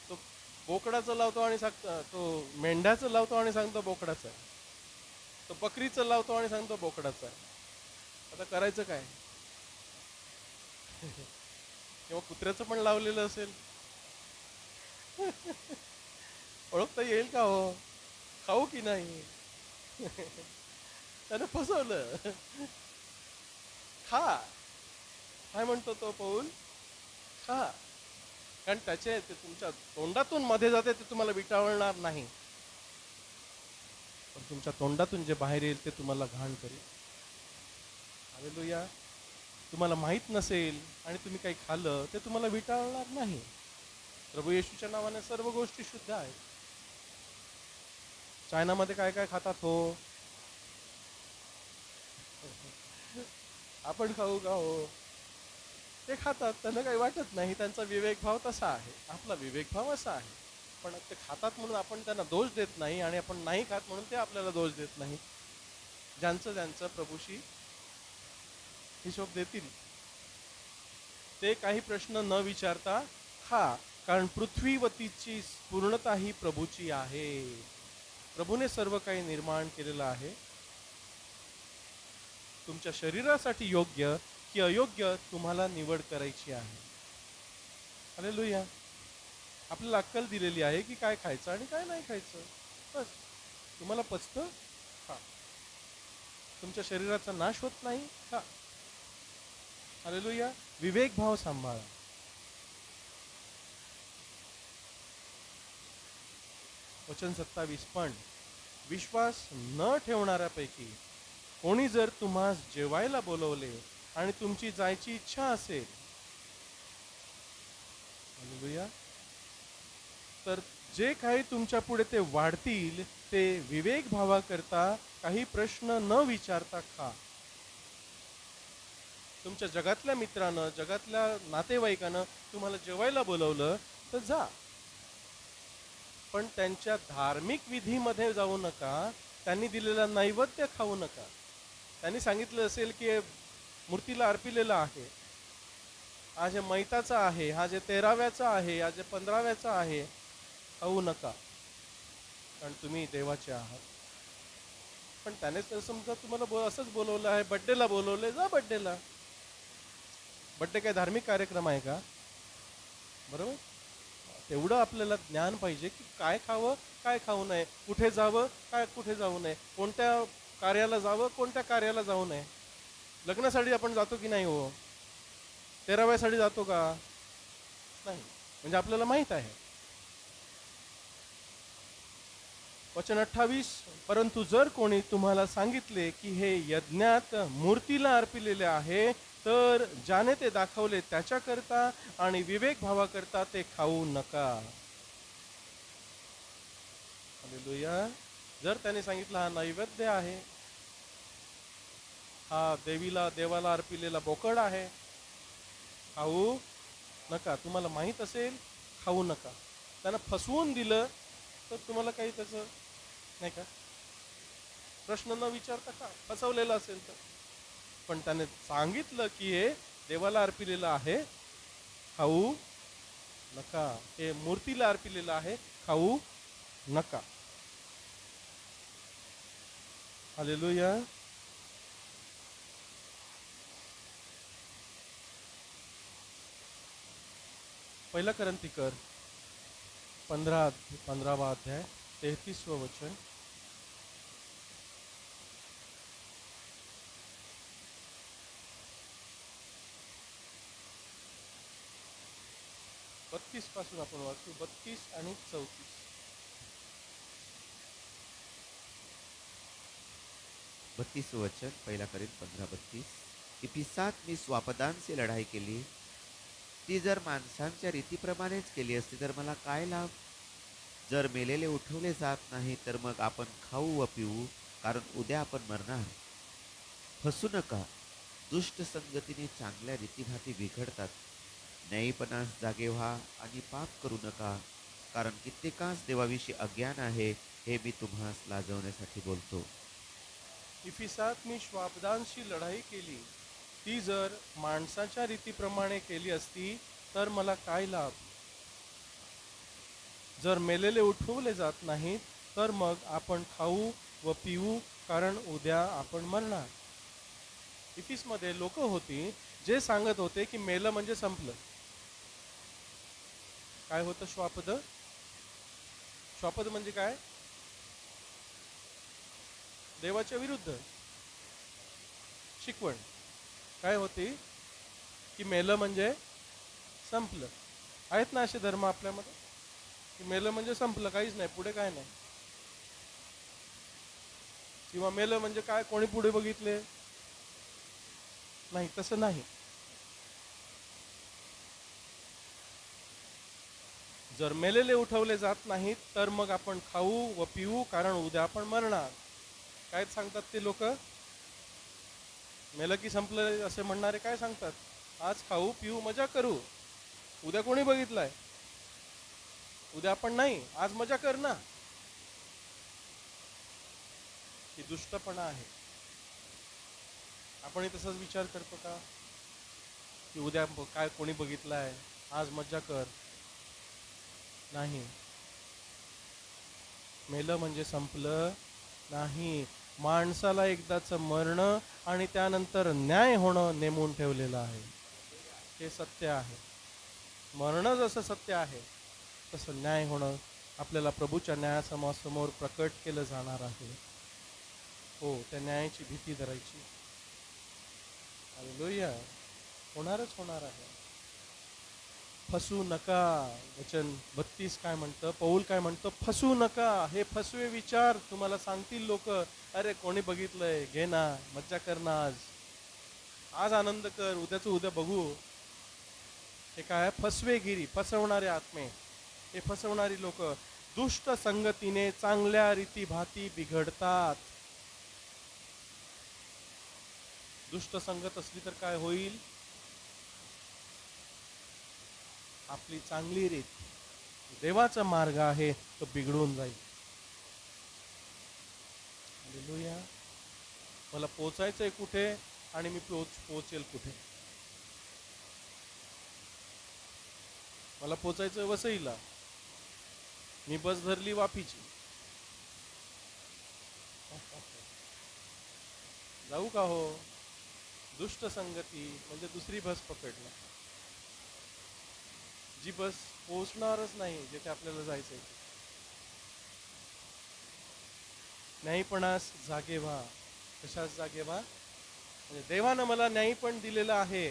तो बोकडाचं लावतो आणि सांगतो, तो मेंढ्याचं लावतो आणि सांगतो बोकडाचं आहे. तो बकरीचं लावतो आणि सांगतो बोकडाचं आहे. आता करायचं काय? किंवा कुत्र्याचं पण लावलेलं असेल, ओळखता येईल का हो? खाऊ की नाही? त्याने फसवलं. खा. काय म्हणतो तो पाऊल? खा. कारण त्याचे ते तुमच्या तोंडातून मध्ये जाते ते तुम्हाला विटाळणार नाही, पण तुमच्या तोंडातून जे बाहेर येईल ते तुम्हाला घाण करेल. हालेलुया. तुम्हाला माहीत नसेल आणि तुम्ही काही खाल्लं ते तुम्हाला विटाळणार नाही. प्रभू येशूच्या नावाने सर्व गोष्टी शुद्ध आहेत. चायनामध्ये काय काय खातात हो? आपण खाऊ का हो? ते खातात, त्यांना काही वाटत नाही. त्यांचा विवेक भाव तसा आहे, आपला विवेक भाव असा आहे. पण ते खातात म्हणून आपण त्यांना दोष देत नाही, आणि आपण नाही खात म्हणून ते आपल्याला दोष देत नाही. ज्यांचं ज्यांचं प्रभूशी हिशोब देतील. ते काही प्रश्न न विचारता खा, कारण पृथ्वीवतीची पूर्णता ही प्रभूची आहे. प्रभूने सर्व काही निर्माण केलेलं आहे. तुमच्या शरीरासाठी योग्य की अयोग्य तुम्हाला निवड करायची आहे. हालेलुया. आपल्याला अक्कल दिलेली आहे की काय खायचं आणि काय नाही खायचं. बस तुम्हाला पचतं खा. तुमच्या शरीराचा नाश होत नाही खा. हालेलुया. विवेक भाव सांभाळा. वचन 27. पण विश्वास न ठेवणाऱ्यापैकी कोणी जर तुम्हास जेवायला बोलवले आणि तुमची जायची इच्छा असेल, हालेलुया, तर जे काही तुमच्या पुढे ते वाढतील ते विवेक भावाकरता काही प्रश्न न विचारता खा. तुमच्या जगातल्या मित्रानं, जगातल्या नातेवाईकानं तुम्हाला जेवायला बोलवलं तर जा, पण त्यांच्या धार्मिक विधीमध्ये जाऊ नका. त्यांनी दिलेला नैवेद्य खाऊ नका. त्यांनी सांगितलं असेल की मूर्तीला अर्पिलेला आहे, हा जे मैताचा आहे, हा जे 13व्याचा आहे, हा जे 15व्याचा आहे, खाऊ नका, कारण तुम्ही देवाचे आहात. पण त्याने तर समजा तुम्हाला असंच बोलवलं आहे, बड्डेला बोलवले, जा बड्डेला. बड्डे काय धार्मिक कार्यक्रम आहे का? बरोबर. तेवढं आपल्याला ज्ञान पाहिजे की काय खावं, काय खाऊ नये, कुठे जावं, काय कुठे जाऊ नये, कोणत्या कार्याला जावं, कोणत्या कार्याला जाऊ नये. लग्नासाठी आपण जातो की नाही हो? 13व्यासाठी जातो का? नाही. म्हणजे आपल्याला माहित आहे. वचन 28. परंतु जर कोणी तुम्हाला सांगितले की हे यज्ञात मूर्तीला अर्पिलेले आहे, तर ज्याने ते दाखवले त्याच्याकरता आणि विवेक भावाकरता ते खाऊ नका. हालेलुया. जर त्याने सांगितलं हा नैवेद्य आहे, हा देवाला अर्पिलेला बोकड आहे, खाऊ नका. तुम्हाला माहीत असेल, खाऊ नका. त्यांना फसवून दिलं तर तुम्हाला काही त्याचं नाही का प्रश्न न विचारता का फसवलेलं असेल तर. पण त्याने सांगितलं की हे देवाला अर्पिलेलं आहे, खाऊ नका. हे मूर्तीला अर्पिलेलं आहे, खाऊ नका. हालेलुया. पहिला करंथीकर 15वा अध्याय 33वं वचन. बत्तीस पासून आपण वाचू, 32 आणि 34. 32 वचन, पहिला करीन 15:32. इफिसात मी स्वापदांची लढाई केली, ती जर माणसांच्या रीतीप्रमाणेच केली असती तर मला काय लाभ? जर मेलेले उठवले जात नाही तर मग आपण खाऊ व पिऊ, कारण उद्या आपण मरणार. फसू नका, दुष्ट संगतीने चांगल्या रीतीभाती बिघडतात. न्यायीपणास जागे व्हा आणि पाप करू नका, कारण कित्येकास देवाविषयी अज्ञान आहे, हे मी तुम्हास लाजवण्यासाठी बोलतो. इफिसात मी श्वापदांशी लढाई केली, ती जर माणसाच्या रीतीप्रमाणे केली असती तर मला काय लाभ? जर मेलेले उठवले जात नाहीत तर मग आपण खाऊ व पिऊ, कारण उद्या आपण मरणार. इफिसमध्ये लोक होती जे सांगत होते की मेलं म्हणजे संपलं. काय होतं श्वापद? श्वापद म्हणजे काय? देवाच्या विरुद्ध शिकवण. काय होती? की मेलं म्हणजे संपलं. आहेत ना असे धर्म आपल्यामध्ये, की मेलं म्हणजे संपलं, काहीच नाही, पुढे काय नाही. किंवा मेलं म्हणजे काय, कोणी पुढे बघितले नाही, तसं नाही. जर मेलेले उठवले जात नाहीत तर मग आपण खाऊ व पिऊ, कारण उद्या आपण मरणार. काय सांगतात ते लोक? मेलं की संपलं असे म्हणणारे काय सांगतात? आज खाऊ पिऊ मजा करू, उद्या कोणी बघितलाय? उद्या आपण नाही, आज मजा कर ना. ही दुष्टपणा आहे. आपण तसाच विचार करतो का की उद्या काय कोणी बघितलाय, आज मजा कर? नाही. मेलं म्हणजे संपलं नाही. माणसाला एकदाच मरणं आणि त्यानंतर न्याय होणं नेमून ठेवलेलं आहे. हे सत्य आहे. मरणं जसं सत्य आहे तसं न्याय होणं आपल्याला प्रभूच्या न्यायासमोर प्रकट केलं जाणार आहे. हो, त्या न्यायाची भीती धरायची. हालेलुया. होणारच होणार आहे. फसू नका. वचन 32 काय म्हणतं? पौल काय म्हणतं? फसू नका. हे फसवे विचार तुम्हाला सांगतील लोक. अरे कोणी बघितलंय, घे ना, मज्जा कर ना, आज आज आनंद कर, उद्याचं उद्या बघू. हे काय? फसवेगिरी, फसवणारे आत्मे, हे फसवणारी लोक. दुष्ट संगतीने चांगल्या रीतीभाती बिघडतात. दुष्ट संगत असली तर काय होईल? आपली चांगली रीत, देवाचा मार्ग आहे तो बिघडून जाईल. हालेलुया. मला पोचायचंय कुठे आणि मी पोचेल कुठे? मला पोचायचंय वसईला, मी बस धरली वापीची, जाऊ का हो? दुष्ट संगती म्हणजे दुसरी बस पकडणं, जी बस पोचणारच नाही जिथे आपल्याला जायचंय. न्यायीपणास जागे व्हा. कशास जागे व्हा? म्हणजे देवानं मला न्यायीपण दिलेलं आहे,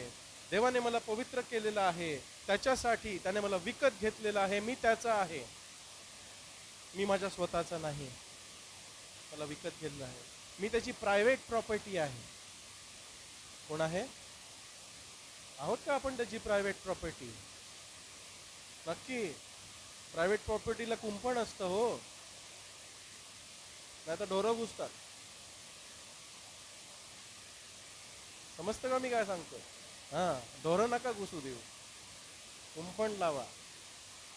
देवाने मला पवित्र केलेलं आहे, त्याच्यासाठी त्याने मला विकत घेतलेलं आहे. मी त्याचा आहे, मी माझ्या स्वतःचा नाही. मला विकत घेतलं आहे, मी त्याची प्रायव्हेट प्रॉपर्टी आहे. कोण आहे? आहोत का आपण त्याची प्रायव्हेट प्रॉपर्टी? नक्की. प्रायव्हेट प्रॉपर्टीला कुंपण असतं हो, नाही तर ढोरं घुसतात. समजतं का मी काय सांगतो? हा, ढोरं नका घुसू देऊ, कुंपण लावा.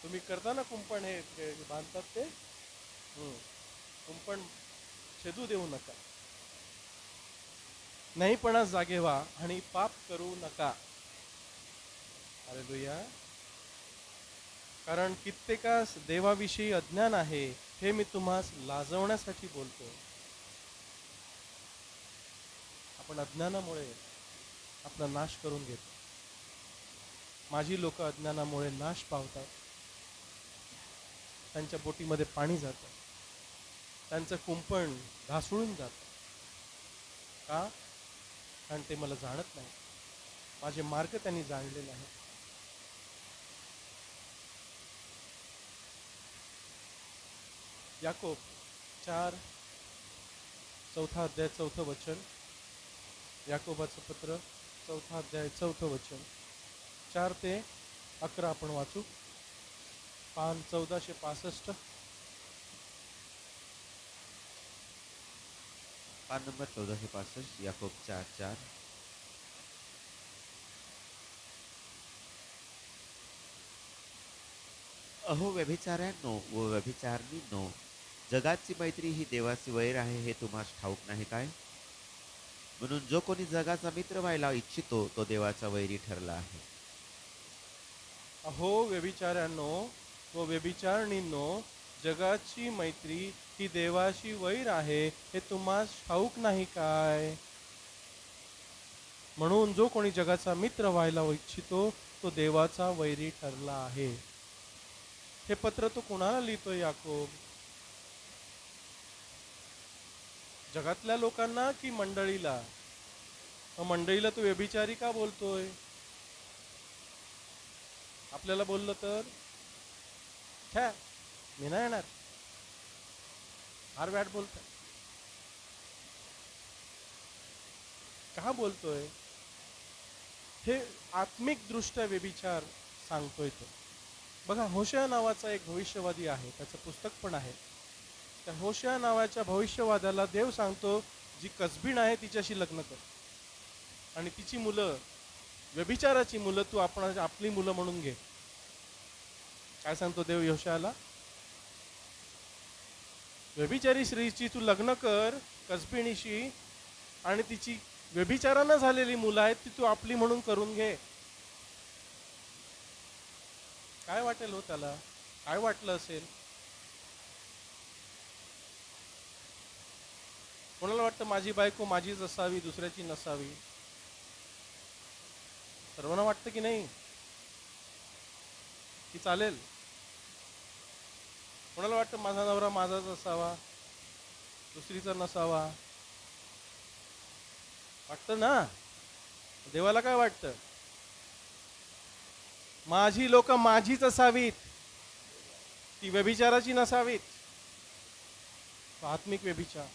तुम्ही करता ना कुंपण, हे बांधतात ते, कुंपण छेदू देऊ नका. नाहीपणास जागे व्हा आणि पाप करू नका. हालेलुया. कारण कित्येकास देवाविषयी अज्ञान आहे, हे मी तुम्हास लाजवण्यासाठी बोलतो. आपण अज्ञानामुळे आपला नाश करून घेतो. माझी लोक अज्ञानामुळे नाश पावतात, त्यांच्या बोटीमध्ये पाणी जातं. त्यांचं कुंपण ढासळून जातं. का? कारण ते मला जाणत नाही. माझे मार्ग त्यांनी जाणलेले आहेत. याकोब 4:4 चौथं वचन. याकोबाचं पत्र 4 चौथं वचन. 4 ते 11 आपण वाचू. पान 1465. पान नंबर 1465, याकोब 4:4. अहो व्यभिचाऱ्यांनो व व्यभिचारिणींनो, जगाची मैत्री ही देवाची वैर आहे हे तुम्हाला ठाऊक नाही काय? म्हणून जो कोणी जगाचा मित्र व्हायला इच्छितो तो देवाचा वैरी ठरला आहे. अहो व्यभिचाऱ्यांनो व व्यभिचारिणींनो, जगाची मैत्री ही देवाशी वैर आहे हे तुम्हास ठाऊक नाही काय? म्हणून जो कोणी जगाचा मित्र व्हायला इच्छितो तो देवाचा वैरी ठरला आहे. हे पत्र तो कुणाला लिहितोय याकोब? जगातल्या लोकांना की मंडळीला? मंडळीला तो व्यभिचारी का बोलतोय? आपल्याला बोललं तर छ्या, मी नाही येणार, फार बॅट बोलतोय. का बोलतोय? हे आत्मिक दृष्ट्या व्यभिचार सांगतोय तो. बघा, होशेया नावाचा एक भविष्यवादी आहे, त्याचं पुस्तक पण आहे. त्या होशेया नावाच्या भविष्यवादाला देव सांगतो, जी कसबीण आहे तिच्याशी लग्न कर आणि तिची मुलं, व्यभिचाराची मुलं, तू आपली मुलं म्हणून घे. काय सांगतो देव होशेयाला? व्यभिचारी स्त्रीची तू लग्न कर, कसबीणीशी, आणि तिची व्यभिचारानं झालेली मुलं आहेत ती तू आपली म्हणून करून घे. काय वाटेल हो त्याला? काय वाटलं असेल? कोणाला वाटतं माझी बायको माझीच असावी, दुसऱ्याची नसावी? सर्वांना वाटतं की नाही की चालेल? कोणाला वाटतं माझा नवरा माझाच असावा, दुसरीचा नसावा? वाटतं ना? देवाला काय वाटतं? माझी लोक माझीच असावीत, ती व्यभिचाराची नसावीत. आत्मिक व्यभिचार.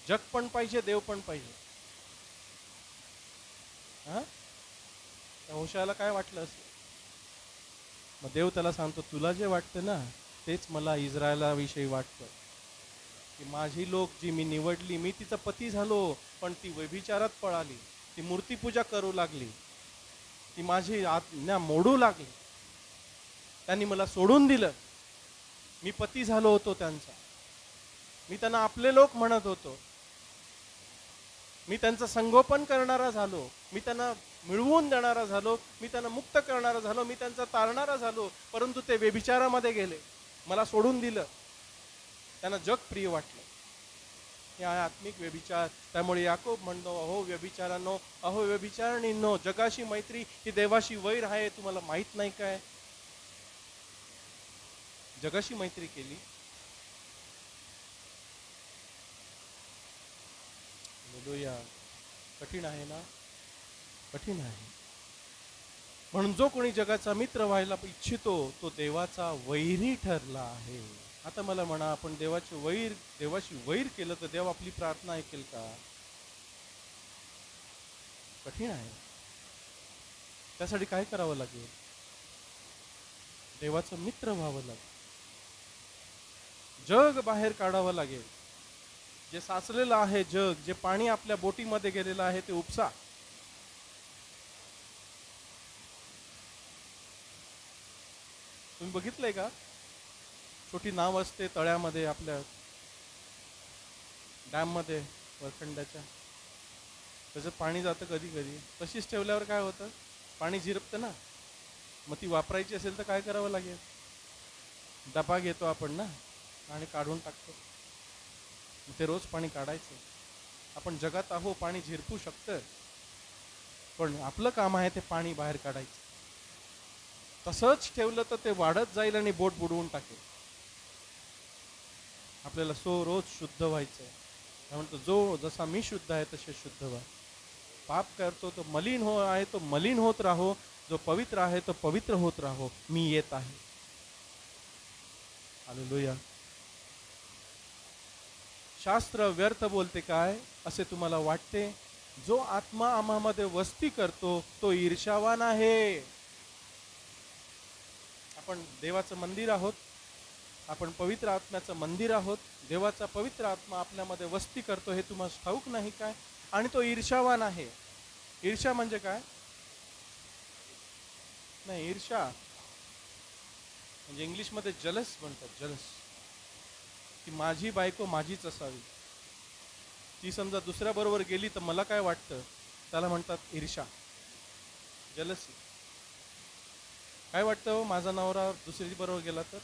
जग पण पाहिजे, देव पण पाहिजे. हा, त्या होशेयाला काय वाटलं असेल? मग देव त्याला सांगतो, तुला जे वाटतं ना तेच मला इस्रायलाविषयी वाटतं, की माझी लोक जी मी निवडली, मी तिचा पती झालो, पण ती व्यभिचारात पळाली, ती मूर्तीपूजा करू लागली, ती माझी आज्ञा मोडू लागली, त्यांनी मला सोडून दिलं. मी पती झालो होतो त्यांचा, मी त्यांना आपले लोक म्हणत होतो, मी त्यांचं संगोपन करणारा झालो, मी त्यांना मिळवून देणारा झालो, मी त्यांना मुक्त करणारा झालो, मी त्यांचा तारणारा झालो, परंतु ते व्यभिचारामध्ये गेले, मला सोडून दिलं. त्यांना जग प्रिय वाटलं. हे आहे आत्मिक व्यभिचार. त्यामुळे याकोब म्हणतो, अहो व्यभिचारांनो, अहो व्यभिचारिणींनो, जगाशी मैत्री ही देवाशी वैर आहे, तुम्हाला माहित नाही काय? जगाशी मैत्री केली, बोलूया, कठीण आहे ना? कठीण आहे. म्हणून जो कोणी जगाचा मित्र व्हायला इच्छितो तो देवाचा वैरी ठरला आहे. आता मला म्हणा, आपण देवाशी वैर केलं तर देव आपली प्रार्थना ऐकेल का? कठीण आहे. त्यासाठी काय करावं लागेल? देवाचं मित्र व्हावं लागेल, जग बाहेर काढावं लागेल. जे साचलेलं आहे जग, जे पाणी आपल्या बोटीमध्ये गेलेलं आहे ते उपसा. तुम्ही बघितलंय का? छोटी नाव असते तळ्यामध्ये, आपल्या डॅम मध्ये, वरखंडाच्या, त्याचं पाणी जातं कधी कधी. तशीच ठेवल्यावर काय होतं? पाणी झिरपतं ना. मग ती वापरायची असेल तर काय करावं लागेल? डबा घेतो आपण ना आणि काढून टाकतो, ते रोज पाणी काढायचं. आपण जगात आहो, पाणी झिरपू शकतं, पण आपलं काम आहे ते पाणी बाहेर काढायचं. तसंच ठेवलं तर ते वाढत जाईल आणि बोट बुडवून टाकेल. आपल्याला रोज शुद्ध व्हायचं आहे. म्हणतो जो जसा मी शुद्ध आहे तसे शुद्ध व्हा. पाप करतो तो मलिन आहे तो मलिन होत राहो, जो पवित्र आहे तो पवित्र होत राहो, मी येत आहे. हालेलुया. शास्त्र व्यर्थ बोलते काय असे तुम्हाला वाटते? जो आत्मा आम्हामध्ये वस्ती करतो तो ईर्ष्यावान आहे. आपण देवाचं मंदिर आहोत, आपण पवित्र आत्म्याचं मंदिर आहोत. देवाचा पवित्र आत्मा आपल्यामध्ये वस्ती करतो हे तुम्हाला ठाऊक नाही काय? आणि तो ईर्ष्यावान आहे. ईर्ष्या म्हणजे काय? नाही, ईर्ष्या म्हणजे इंग्लिशमध्ये जलस म्हणतात. जलस, की माझी बायको माझीच असावी. ती समजा दुसऱ्या बरोबर गेली तर मला काय वाटतं, त्याला म्हणतात ईर्ष्या, जलसी. काय वाटतं हो, माझा नवरा दुसरी बरोबर गेला तर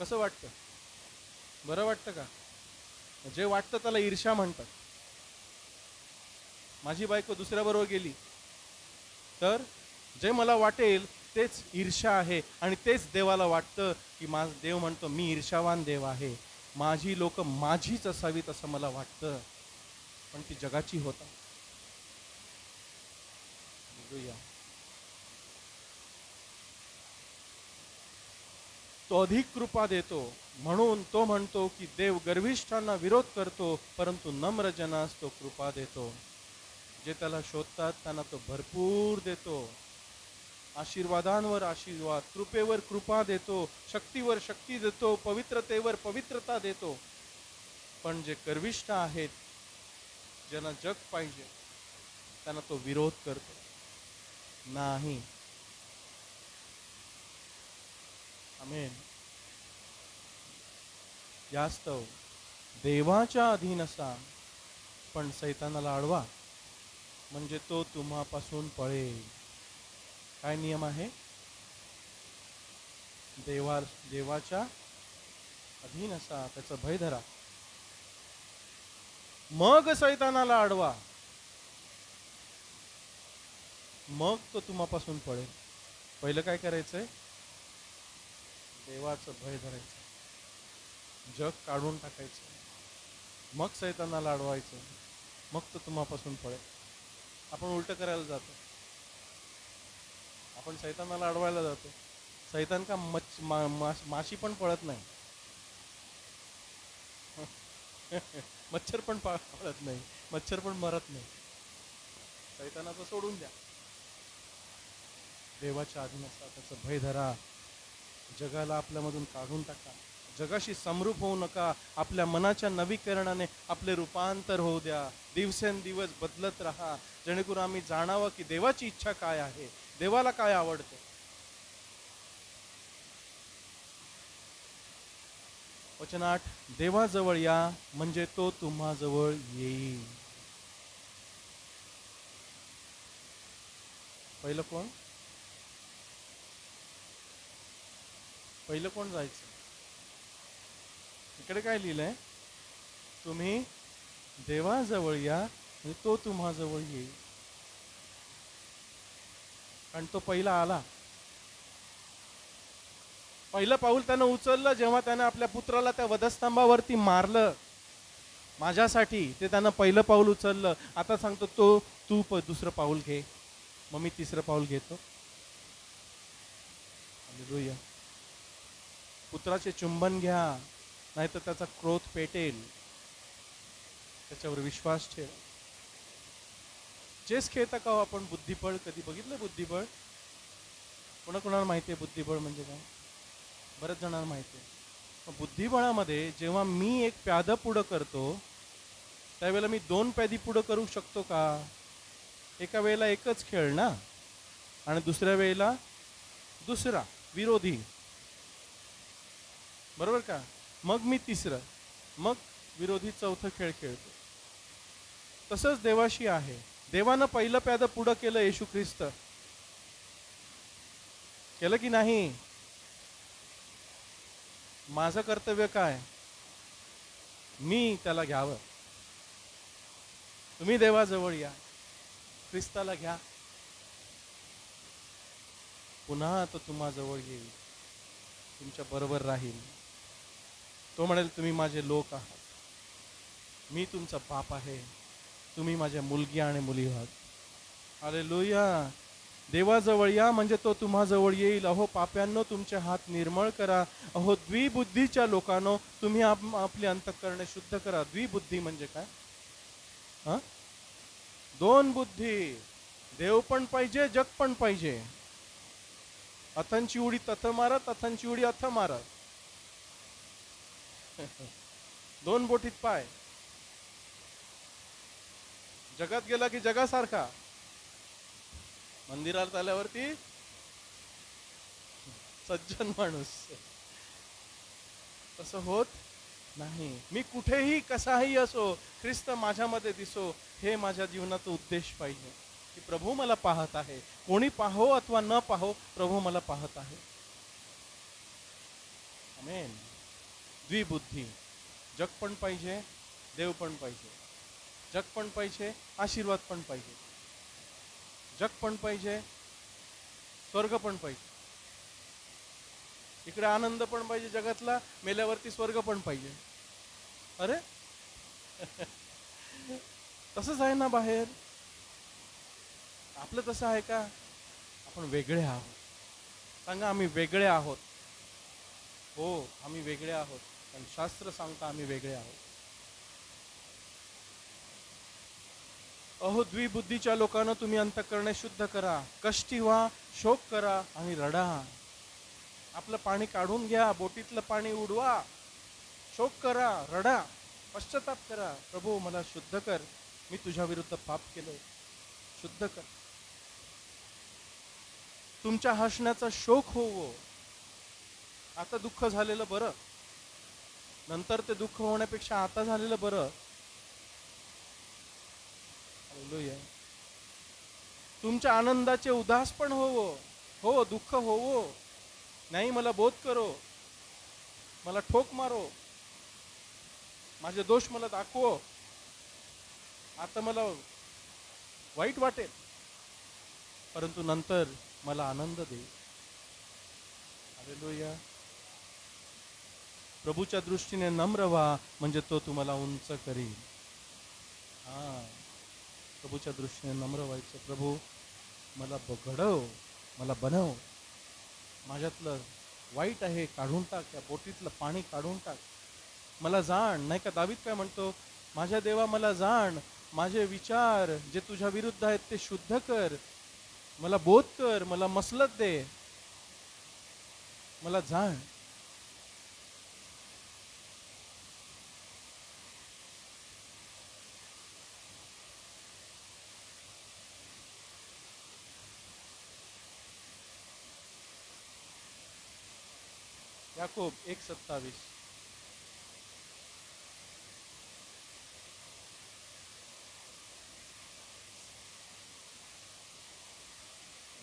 कसं वाटतं? बरं वाटतं का? जे वाटतं त्याला ईर्ष्या म्हणतात. माझी बायको दुसऱ्या बरोबर गेली तर जे मला वाटेल तेच ईर्ष्या आहे. आणि तेच देवाला वाटतं, की देव म्हणतो मी ईर्ष्यावान देव आहे, माझी लोक माझीच असावीत असं मला वाटतं, पण ती जगाची होता. तो अधिक कृपा देतो, म्हणून तो म्हणतो की देव गर्विष्ठांना विरोध करतो, परंतु नम्र जनास तो कृपा देतो. जे त्याला शोधतात त्यांना तो भरपूर देतो. आशीर्वादांवर आशीर्वाद, कृपेवर कृपा देतो, शक्तीवर शक्ती देतो, पवित्रतेवर पवित्रता देतो. पण जे गर्विष्ठ आहेत, ज्यांना जग पाहिजे, त्यांना तो विरोध करतो नाही. आमेन. यास्तव देवाच्या अधीन असा, पण सैतानाला अडवा, म्हणजे तो तुम्हापासून पळेल. काय नियम आहे? देवाच्या अधीन असा, त्याचा भय धरा, मग सैतानाला अडवा, मग तो तुम्हापासून पळेल. पहिलं काय करायचंय? देवाचं भय धरायचं, जग काढून टाकायचं, मग सैतानाला अडवायचं, मग तो तुम्हापासून पळेल. आपण उलट करायला जातो. आपण सैतानाला अडवायला जातो. सैतान का माशी पण पळत नाही, मच्छर पण पळत नाही, मच्छर पण मरत नाही. सैतानाचं सोडून द्या. देवाच्या अधीन असा, त्याचं भय धरा, जगाला आपल्यामधून काढून टाका. जगाशी समरूप होऊ नका. आपल्या मनाच्या नवीकरणाने आपले रूपांतर होऊ द्या. दिवसेंदिवस बदलत राहा, जेणेकरून आम्ही जाणावं की देवाची इच्छा काय आहे, देवाला काय आवडते. वचन 8, देवाजवळ या म्हणजे तो तुम्हाजवळ येईल. पहिलं कोण? पहिलं कोण जायचं? इकडे काय लिहिलंय? तुम्ही देवाजवळ या म्हणजे तो तुम्हाजवळ येईल. कारण तो पहिला आला. पहिलं पाऊल त्यानं उचललं जेव्हा त्यानं आपल्या पुत्राला त्या वधस्तंभावरती मारलं माझ्यासाठी. ते त्यानं पहिलं पाऊल उचललं. आता सांगतो तो तू दुसरं पाऊल घे, मग मी तिसरं पाऊल घेतो. हालेलुया. पुत्राचे चुंबन घ्या, नाहीतर त्याचा क्रोध पेटेल. त्याच्यावर विश्वास ठेव. चेस खेळता का हो आपण? बुद्धिबळ कधी बघितलं? बुद्धिबळ कोणाकोणाला माहिती आहे? बुद्धिबळ म्हणजे काय? बऱ्याच जणांना माहिती आहे. बुद्धिबळामध्ये जेव्हा मी एक प्यादं पुढं करतो त्यावेळेला मी 2 प्यादी पुढं करू शकतो का? एका वेळेला एकच खेळ ना, आणि दुसऱ्या वेळेला दुसरा विरोधी, बरोबर का? मग मी तिसरं, मग विरोधी चौथं खेळ खेळतो. तसंच देवाशी आहे. देवानं पहिलं प्यादं पुढं केलं, येशू ख्रिस्त केलं की नाही? माझं कर्तव्य काय? मी त्याला घ्यावं. तुम्ही देवाजवळ या, ख्रिस्ताला घ्या, पुन्हा तो तुम्हाजवळ येईल, तुमच्या बरोबर राहील. तो म्हणेल तुम्ही माझे लोक आहात, मी तुमचा बाप आहे, तुम्ही माझ्या मुलगी आणि मुली आहात. हालेलुया. देवाजवळ या म्हणजे तो तुम्हाजवळ येईल. अहो पाप्यांनो, तुमचे हात निर्मळ करा. अहो द्विबुद्धीच्या लोकांनो, तुम्ही आपली अंतःकरणे शुद्ध करा. द्विबुद्धी म्हणजे काय? हा, दोन बुद्धी. देव पण पाहिजे, जग पण पाहिजे. अथांची उडी तथ मारत, अथांची उडी अथ मारत. दोन बोटीत पाय. जगात गेला की जगासारखा, मंदिरात आल्यावरती सज्जन माणूस. तसं होत नाही. मी कुठेही कसाही असो, ख्रिस्त माझ्यामध्ये दिसो, हे माझ्या जीवनाचा उद्देश पाहिजे की प्रभू मला पाहत आहे. कोणी पाहो अथवा न पाहो, प्रभू मला पाहत आहे. आमेन. द्विबुद्धी. जग पण पाहिजे, देव पण पाहिजे. जग पण पाहिजे, आशीर्वाद पण पाहिजे. जग पण पाहिजे, स्वर्ग पण पाहिजे. इकडे आनंद पण पाहिजे जगातला, मेल्यावरती स्वर्ग पण पाहिजे. अरे तसंच आहे ना बाहेर. आपलं तसं आहे का? आपण वेगळे आहोत. सांगा, आम्ही वेगळे आहोत. हो, आम्ही वेगळे आहोत. पण शास्त्र सांगता आम्ही वेगळे आहोत. अहो द्विबुद्धीच्या लोकांना, तुम्ही अंतःकरणे शुद्ध करा. कष्टी व्हा, शोक करा आणि रडा. आपलं पाणी काढून घ्या, बोटीतलं पाणी उडवा, शोक करा, रडा, पश्चाताप करा. प्रभू मला शुद्ध कर, मी तुझ्या विरुद्ध पाप केलं, शुद्ध कर. तुमच्या हसण्याचा शोक होवो. आता दुःख झालेलं बरं, नंतर ते दुःख होण्यापेक्षा आता झालेलं बरं. हालेलुया. तुमच्या आनंदाचे उदास पण होवो. हो, दुःख होवो. नाही, मला बोध करो, मला ठोक मारो, माझे दोष मला दाखवो, आता मला वाईट वाटेल, परंतु नंतर मला आनंद दे. हालेलुया. प्रभूच्या दृष्टीने नम्र व्हा, म्हणजे तो तुम्हाला उंच करील. हा, प्रभूच्या दृष्टीने नम्र व्हायचं. प्रभू मला घडव, मला बनव, माझ्यातलं वाईट आहे काढून टाक, त्या बोटीतलं पाणी काढून टाक. मला जाण. नाही का दावीद काय म्हणतो? माझ्या देवा मला जाण, माझे विचार जे तुझ्या विरुद्ध आहेत ते शुद्ध कर, मला बोध कर, मला मसलत दे, मला जाण. याकोब 1:27.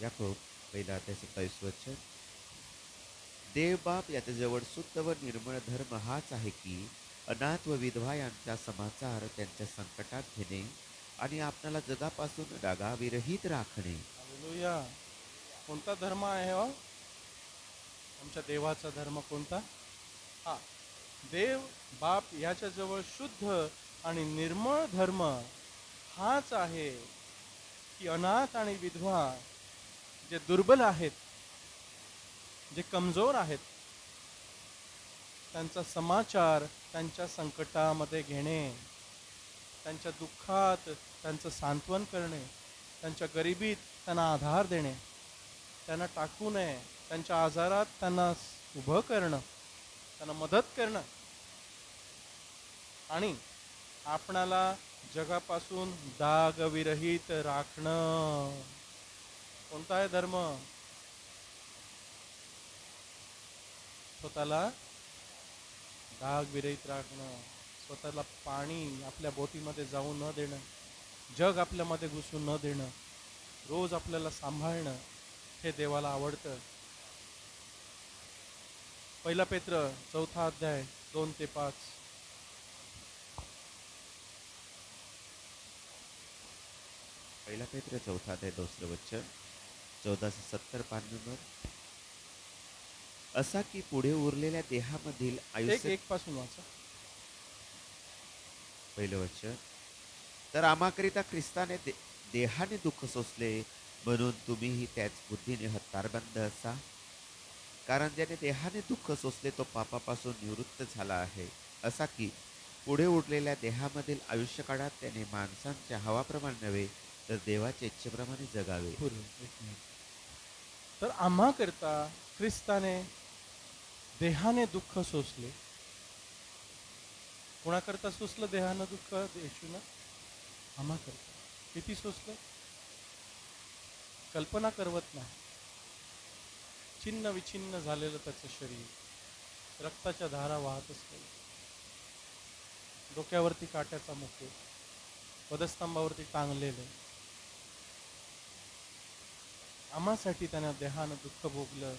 याकोब पहिला अध्याय 27 वचन. देव बाप याच्याजवळ शुद्ध व निर्मळ धर्म हाच आहे की अनाथ व विधवा यांचा समाचार त्यांच्या संकटात घेणे आणि आपणाला जगापासून डागाविरहित राखणे. हालेलुया. कोणता धर्म आहे हो? आमच्या देवाचा धर्म कोणता? हा, देव बाप याच्या जवळ शुद्ध आणि निर्मळ धर्म हाच आहे की अनाथ आणि विधवा, जे दुर्बल आहेत, जे कमजोर आहेत, त्यांचा समाचार त्यांच्या संकटामध्ये घेणे, त्यांच्या दुःखात त्यांचं सांत्वन करणे, त्यांच्या गरिबीत त्यांना आधार देणे, त्यांना टाकू नये, त्यांच्या आजारात त्यांना उभं करणं, त्यांना मदत करणं आणि आपणाला जगापासून दागविरहित राखणं. कोणता आहे धर्म? स्वतःला दागविरहित राखणं, स्वतःला पाणी आपल्या बोटीमध्ये जाऊ न देणं, जग आपल्यामध्ये घुसू न देणं, रोज आपल्याला सांभाळणं, हे देवाला आवडतं. पहिला पेत्र 4 अध्याय 2 ते 5. पहिला पेत्र 4 अध्याय 2 वचन 14 से 70 पान नंबर. असा की पुढे उरलेल्या देहामधील एक आयुष्य. एक पासून वाचा. पहिलं वचन. तर आम्हाकरिता ख्रिस्ताने देहाने दुःख सोसले, म्हणून तुम्हीही त्याच बुद्धीने हत्यारबंद असा. कारण ज्याने देहाने दुःख सोसले तो पापापासून निवृत्त झाला आहे. असा की पुढे उरलेल्या देहामधील आयुष्यकाळात त्याने माणसांच्या हवाप्रमाणे नव्हे, तर देवाच्या इच्छेप्रमाणे जगावे. पूर्ण एक मिनिट. तर आम्हा करता ख्रिस्ताने देहाने दुःख सोसले. कोणाकरता सोसलं देहानं दुःख? येशूनं आम्हा करता. किती सोसलं? कल्पना करवत नाही. छिन्न विछिन्न झालेलं त्याचं शरीर, रक्ताच्या धारा वाहत असलेलं, डोक्यावरती काट्याचा मुकुट, पदस्तंभावरती टांगलेलं. आम्हासाठी त्यानं देहानं दुःख भोगलं,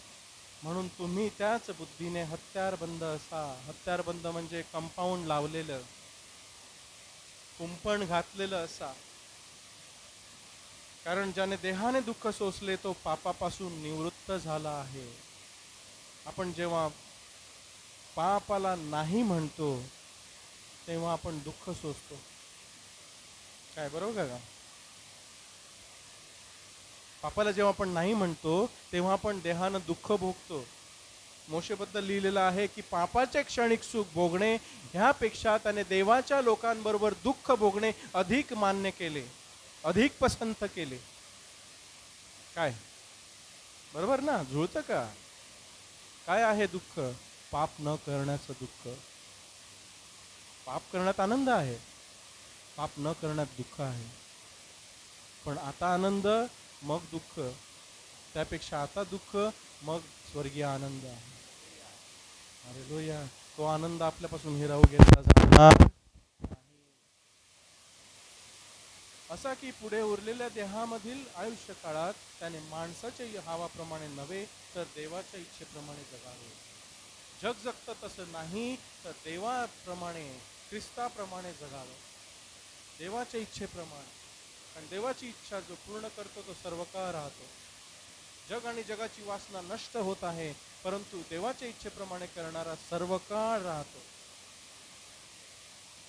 म्हणून तुम्ही त्याच बुद्धीने हत्यारबंद असा. हत्यारबंद म्हणजे कंपाऊंड लावलेलं, कुंपण घातलेलं असा. कारण ज्याने देहाने दुःख सोसले तो पापापासून निवृत्त झाला आहे. आपण जेव्हा पापाला नाही म्हणतो तेव्हा आपण दुःख सोसतो. काय बरोबर का? पापाला जेव्हा आपण नाही म्हणतो तेव्हा आपण देहानं दुःख भोगतो. मोशेबद्दल लिहिलेलं आहे की पापाचे क्षणिक सुख भोगणे ह्यापेक्षा त्याने देवाच्या लोकांबरोबर दुःख भोगणे अधिक मान्य केले, अधिक पसंत केले. काय बरोबर ना? जुळतं का? काय आहे दुःख? पाप न करण्याचं दुःख. पाप करण्यात आनंद आहे, पाप न करण्यात दुःख आहे. पण आता आनंद मग दुःख, त्यापेक्षा आता दुःख मग स्वर्गीय आनंद आहे. हालेलुया. तो आनंद आपल्यापासून हिरावू घेतला जाणार. असा की पुढे उरलेल्या देहामधील आयुष्य काळात त्याने माणसाच्या हवाप्रमाणे नव्हे, तर देवाच्या इच्छेप्रमाणे जगावे. जग जगतं तसं नाही, तर देवाप्रमाणे, ख्रिस्ताप्रमाणे जगावं, देवाच्या इच्छेप्रमाणे. कारण देवाची इच्छा जो पूर्ण करतो तो सर्व काळ राहतो. जग आणि जगाची वासना नष्ट होत आहे, परंतु देवाच्या इच्छेप्रमाणे करणारा सर्व काळ राहतो.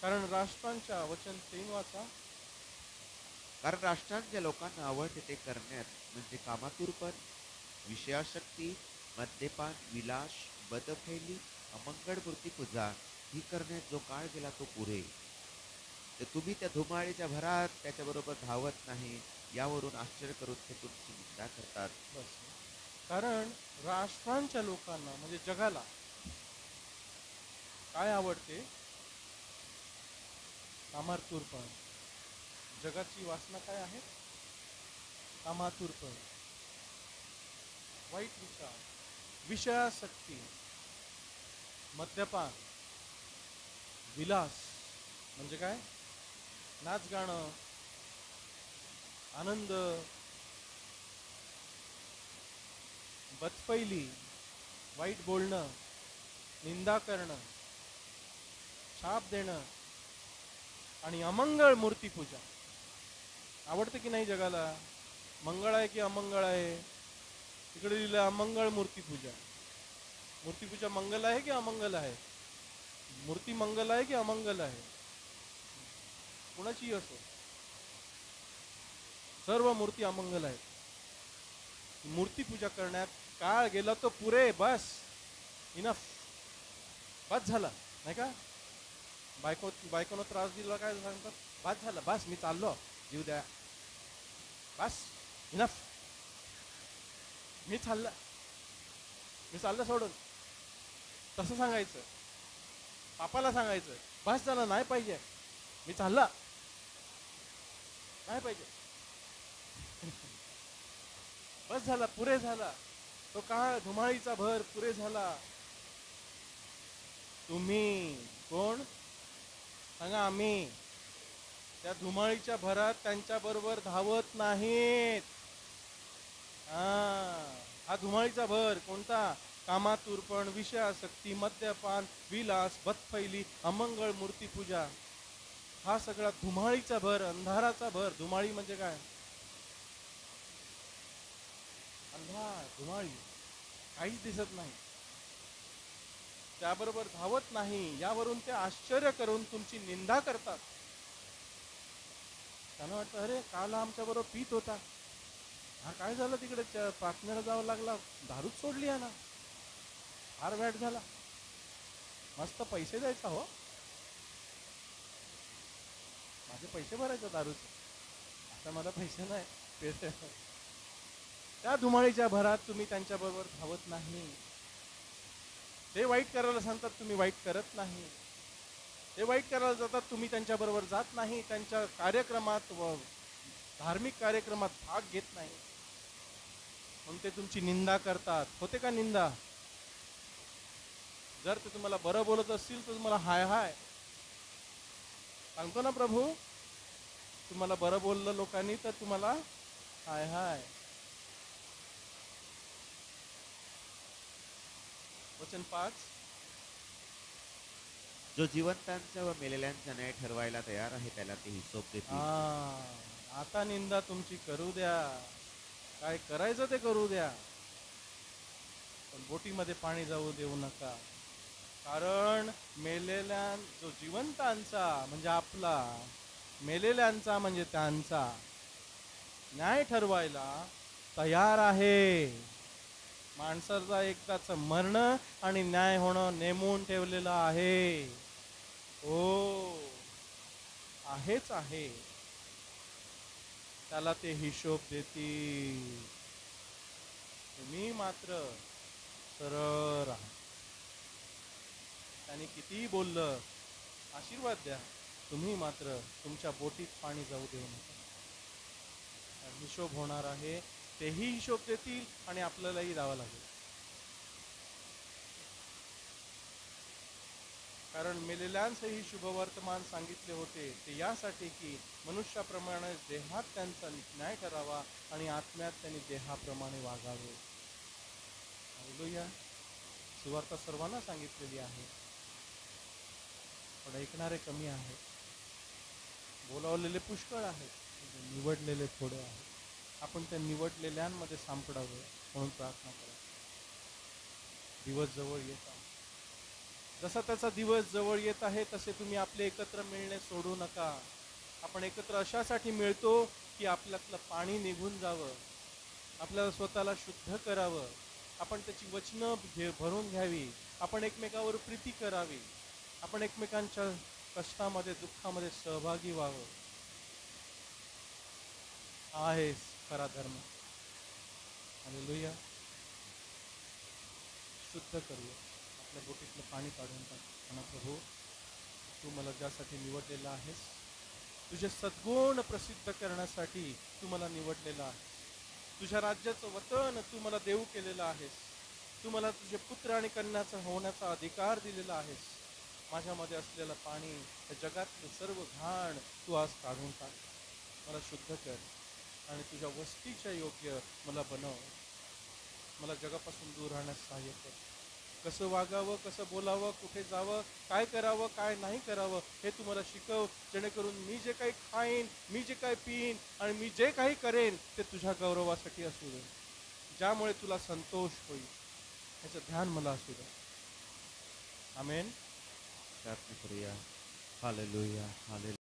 कारण राष्ट्रांच्या वचन 3 वाचा. कारण राष्ट्रांच्या लोकांना आवडते ते करण्यात, म्हणजे कामातुरपण, विषयाशक्ती, मद्यपान, विलास, बदफैली, अमंगळ मूर्तिपूजा ही करण्यात जो काळ गेला तो पुरे. तर तुम्ही त्या धुमाळीच्या भरात त्याच्याबरोबर धावत नाही, यावरून आश्चर्य करून ते तुमची निंदा करतात. बस. कारण राष्ट्रांच्या लोकांना म्हणजे जगाला काय आवडते? कामातुरपण. जगाची वासना काय आहे? कामातुरपण, वाईट विचार, विषयासक्ती, मद्यपान, विलास म्हणजे काय? नाच गाणं, आनंद, बदफैली, वाईट बोलणं, निंदा करणं, शाप देणं आणि अमंगळ मूर्तीपूजा. आवडतं की नाही जगाला? मंगळ आहे की अमंगळ आहे? तिकडे लिहिलं अमंगळ मूर्तीपूजा. मूर्तीपूजा मंगल आहे की अमंगल आहे? मूर्ती मंगल आहे की अमंगल आहे? कोणाची असो, सर्व मूर्ती अमंगल आहेत. मूर्तीपूजा करण्यात काळ गेला तो पुरे. बस, इनफ, बस झाला. नाही का? बायकोनं त्रास दिला, काय सांगतात? बस झालं, बस मी चाललो, जीव द्या, बस, इनफ, मी चाललं सोडून. तसं सांगायचं. पापाला सांगायचं बस झालं, नाही पाहिजे, मी चालला, नाही पाहिजे, बस झाला, पुरे झाला. तो काळ धुमाळीचा भर पुरे झाला. तुम्ही कोण सांगा? आम्ही त्या धुमाळीच्या भरात त्यांच्या बरोबर धावत नाहीत. हा धुमाळीचा भर कोणता? कामातुरपण, विषयासक्ती, मद्यपान, विलास, बदफैली, अमंगळ मूर्तीपूजा. हा सगळा धुमाळीचा भर, अंधाराचा भर. धुमाळी म्हणजे काय? अंधार, धुमाळी, काहीच दिसत नाही. त्याबरोबर धावत नाही, यावरून ते आश्चर्य करून तुमची निंदा करतात. त्यांना वाटतं, अरे काल आमच्या बरोबर पीत होता, हा काय झालं तिकडे प्रार्थनेला जावं लागला, दारूच सोडली आहे ना, फार वाईट झाला, मस्त पैसे द्यायचा हो, माझे पैसे भरायचे दारूचे, आता मला पैसे नाही पैसे. त्या धुमाळीच्या भरात तुम्ही त्यांच्या बरोबर धावत नाही. ते वाईट करायला सांगतात, तुम्ही वाईट करत नाही. ते वाईट करायला जातात, तुम्ही त्यांच्या बरोबर जात नाही. त्यांच्या कार्यक्रमात व धार्मिक कार्यक्रमात भाग घेत नाही. म्हणून ते तुमची निंदा करतात. होते का निंदा? जर ते तुम्हाला बरं बोलत असतील तर तुम्हाला हाय हाय सांगतो ना प्रभू, तुम्हाला बरं बोललं लोकांनी तर तुम्हाला हाय हाय. वचन 5, जो जिवंतांचा व मेलेल्यांचा न्याय ठरवायला तयार आहे त्याला ते हिशोब देतील. आता निंदा तुमची करू द्या, काय करायचं ते करू द्या, पण बोटीमध्ये पाणी जाऊ देऊ नका. कारण जो जिवंतांचा म्हणजे आपला, मेलेल्यांचा म्हणजे त्यांचा न्याय ठरवायला तयार आहे. माणसाचा एकदाच मरण आणि न्याय होणं नेमून ठेवलेलं आहे. हो, आहेच आहे. त्याला ते हिशोब देतील. तुम्ही मात्र सरळ राहा. त्याने कितीही बोललं, आशीर्वाद द्या, तुम्ही मात्र तुमच्या बोटीत पाणी जाऊ देऊ नका. हिशोब होणार आहे, तेही हिशोब देतील आणि आपल्यालाही द्यावं लागेल. कारण मेलेल्यांचंही शुभवर्तमान सांगितले होते, ते यासाठी की मनुष्याप्रमाणे देहात त्यांचा न्याय करावा आणि आत्म्यात त्यांनी देहाप्रमाणे वागावे. हालेलुया. सुवार्ता सर्वांना सांगितलेली आहे, पण ऐकणारे कमी आहेत. बोलावलेले पुष्कळ आहेत, निवडलेले थोडे आहेत. आपण त्या निवडलेल्यांमध्ये सापडावे म्हणून प्रार्थना करा. दिवस जवळ येत आहे. जसा त्याचा दिवस जवळ येत आहे तसे तुम्ही आपले एकत्र मिळणे सोडू नका. आपण एकत्र अशासाठी मिळतो की आपल्यातलं पाणी निघून जावं, आपल्याला स्वतःला शुद्ध करावं, आपण त्याची वचनं भरून घ्यावी, आपण एकमेकावर प्रीती करावी, आपण एकमेकांच्या कष्टामध्ये दुःखामध्ये सहभागी व्हावं. आहे खरा धर्म. हालेलुया. शुद्ध करूया, आपल्या बोटीतलं पाणी काढून टाक. म्हणा, प्रभू तू मला ज्यासाठी निवडलेला आहेस, तुझे सद्गुण प्रसिद्ध करण्यासाठी तू मला निवडलेला आहेस. तुझ्या राज्याचं वतन तू मला देऊ केलेलं आहेस. तू मला तुझे पुत्र आणि कन्याचा होण्याचा अधिकार दिलेला आहेस. माझ्यामध्ये असलेलं पाणी, या जगातलं सर्व घाण तू आज काढून टाक. मला शुद्ध कर आणि तुझ्या वस्तीच्या योग्य मला बनव. मला जगापासून दूर राहण्यास सहाय्य कर. कसं वागावं, कसं बोलावं, कुठे जावं, काय करावं, काय नाही करावं, हे तू मला शिकव. जेणेकरून मी जे काही खाईन, मी जे काही पिईन आणि मी जे काही करेन ते तुझ्या गौरवासाठी असू दे, ज्यामुळे तुला संतोष होईल, ह्याचं ध्यान मला असू दे. आमेन. प्रार्थना करूया. Hallelujah, hallelujah.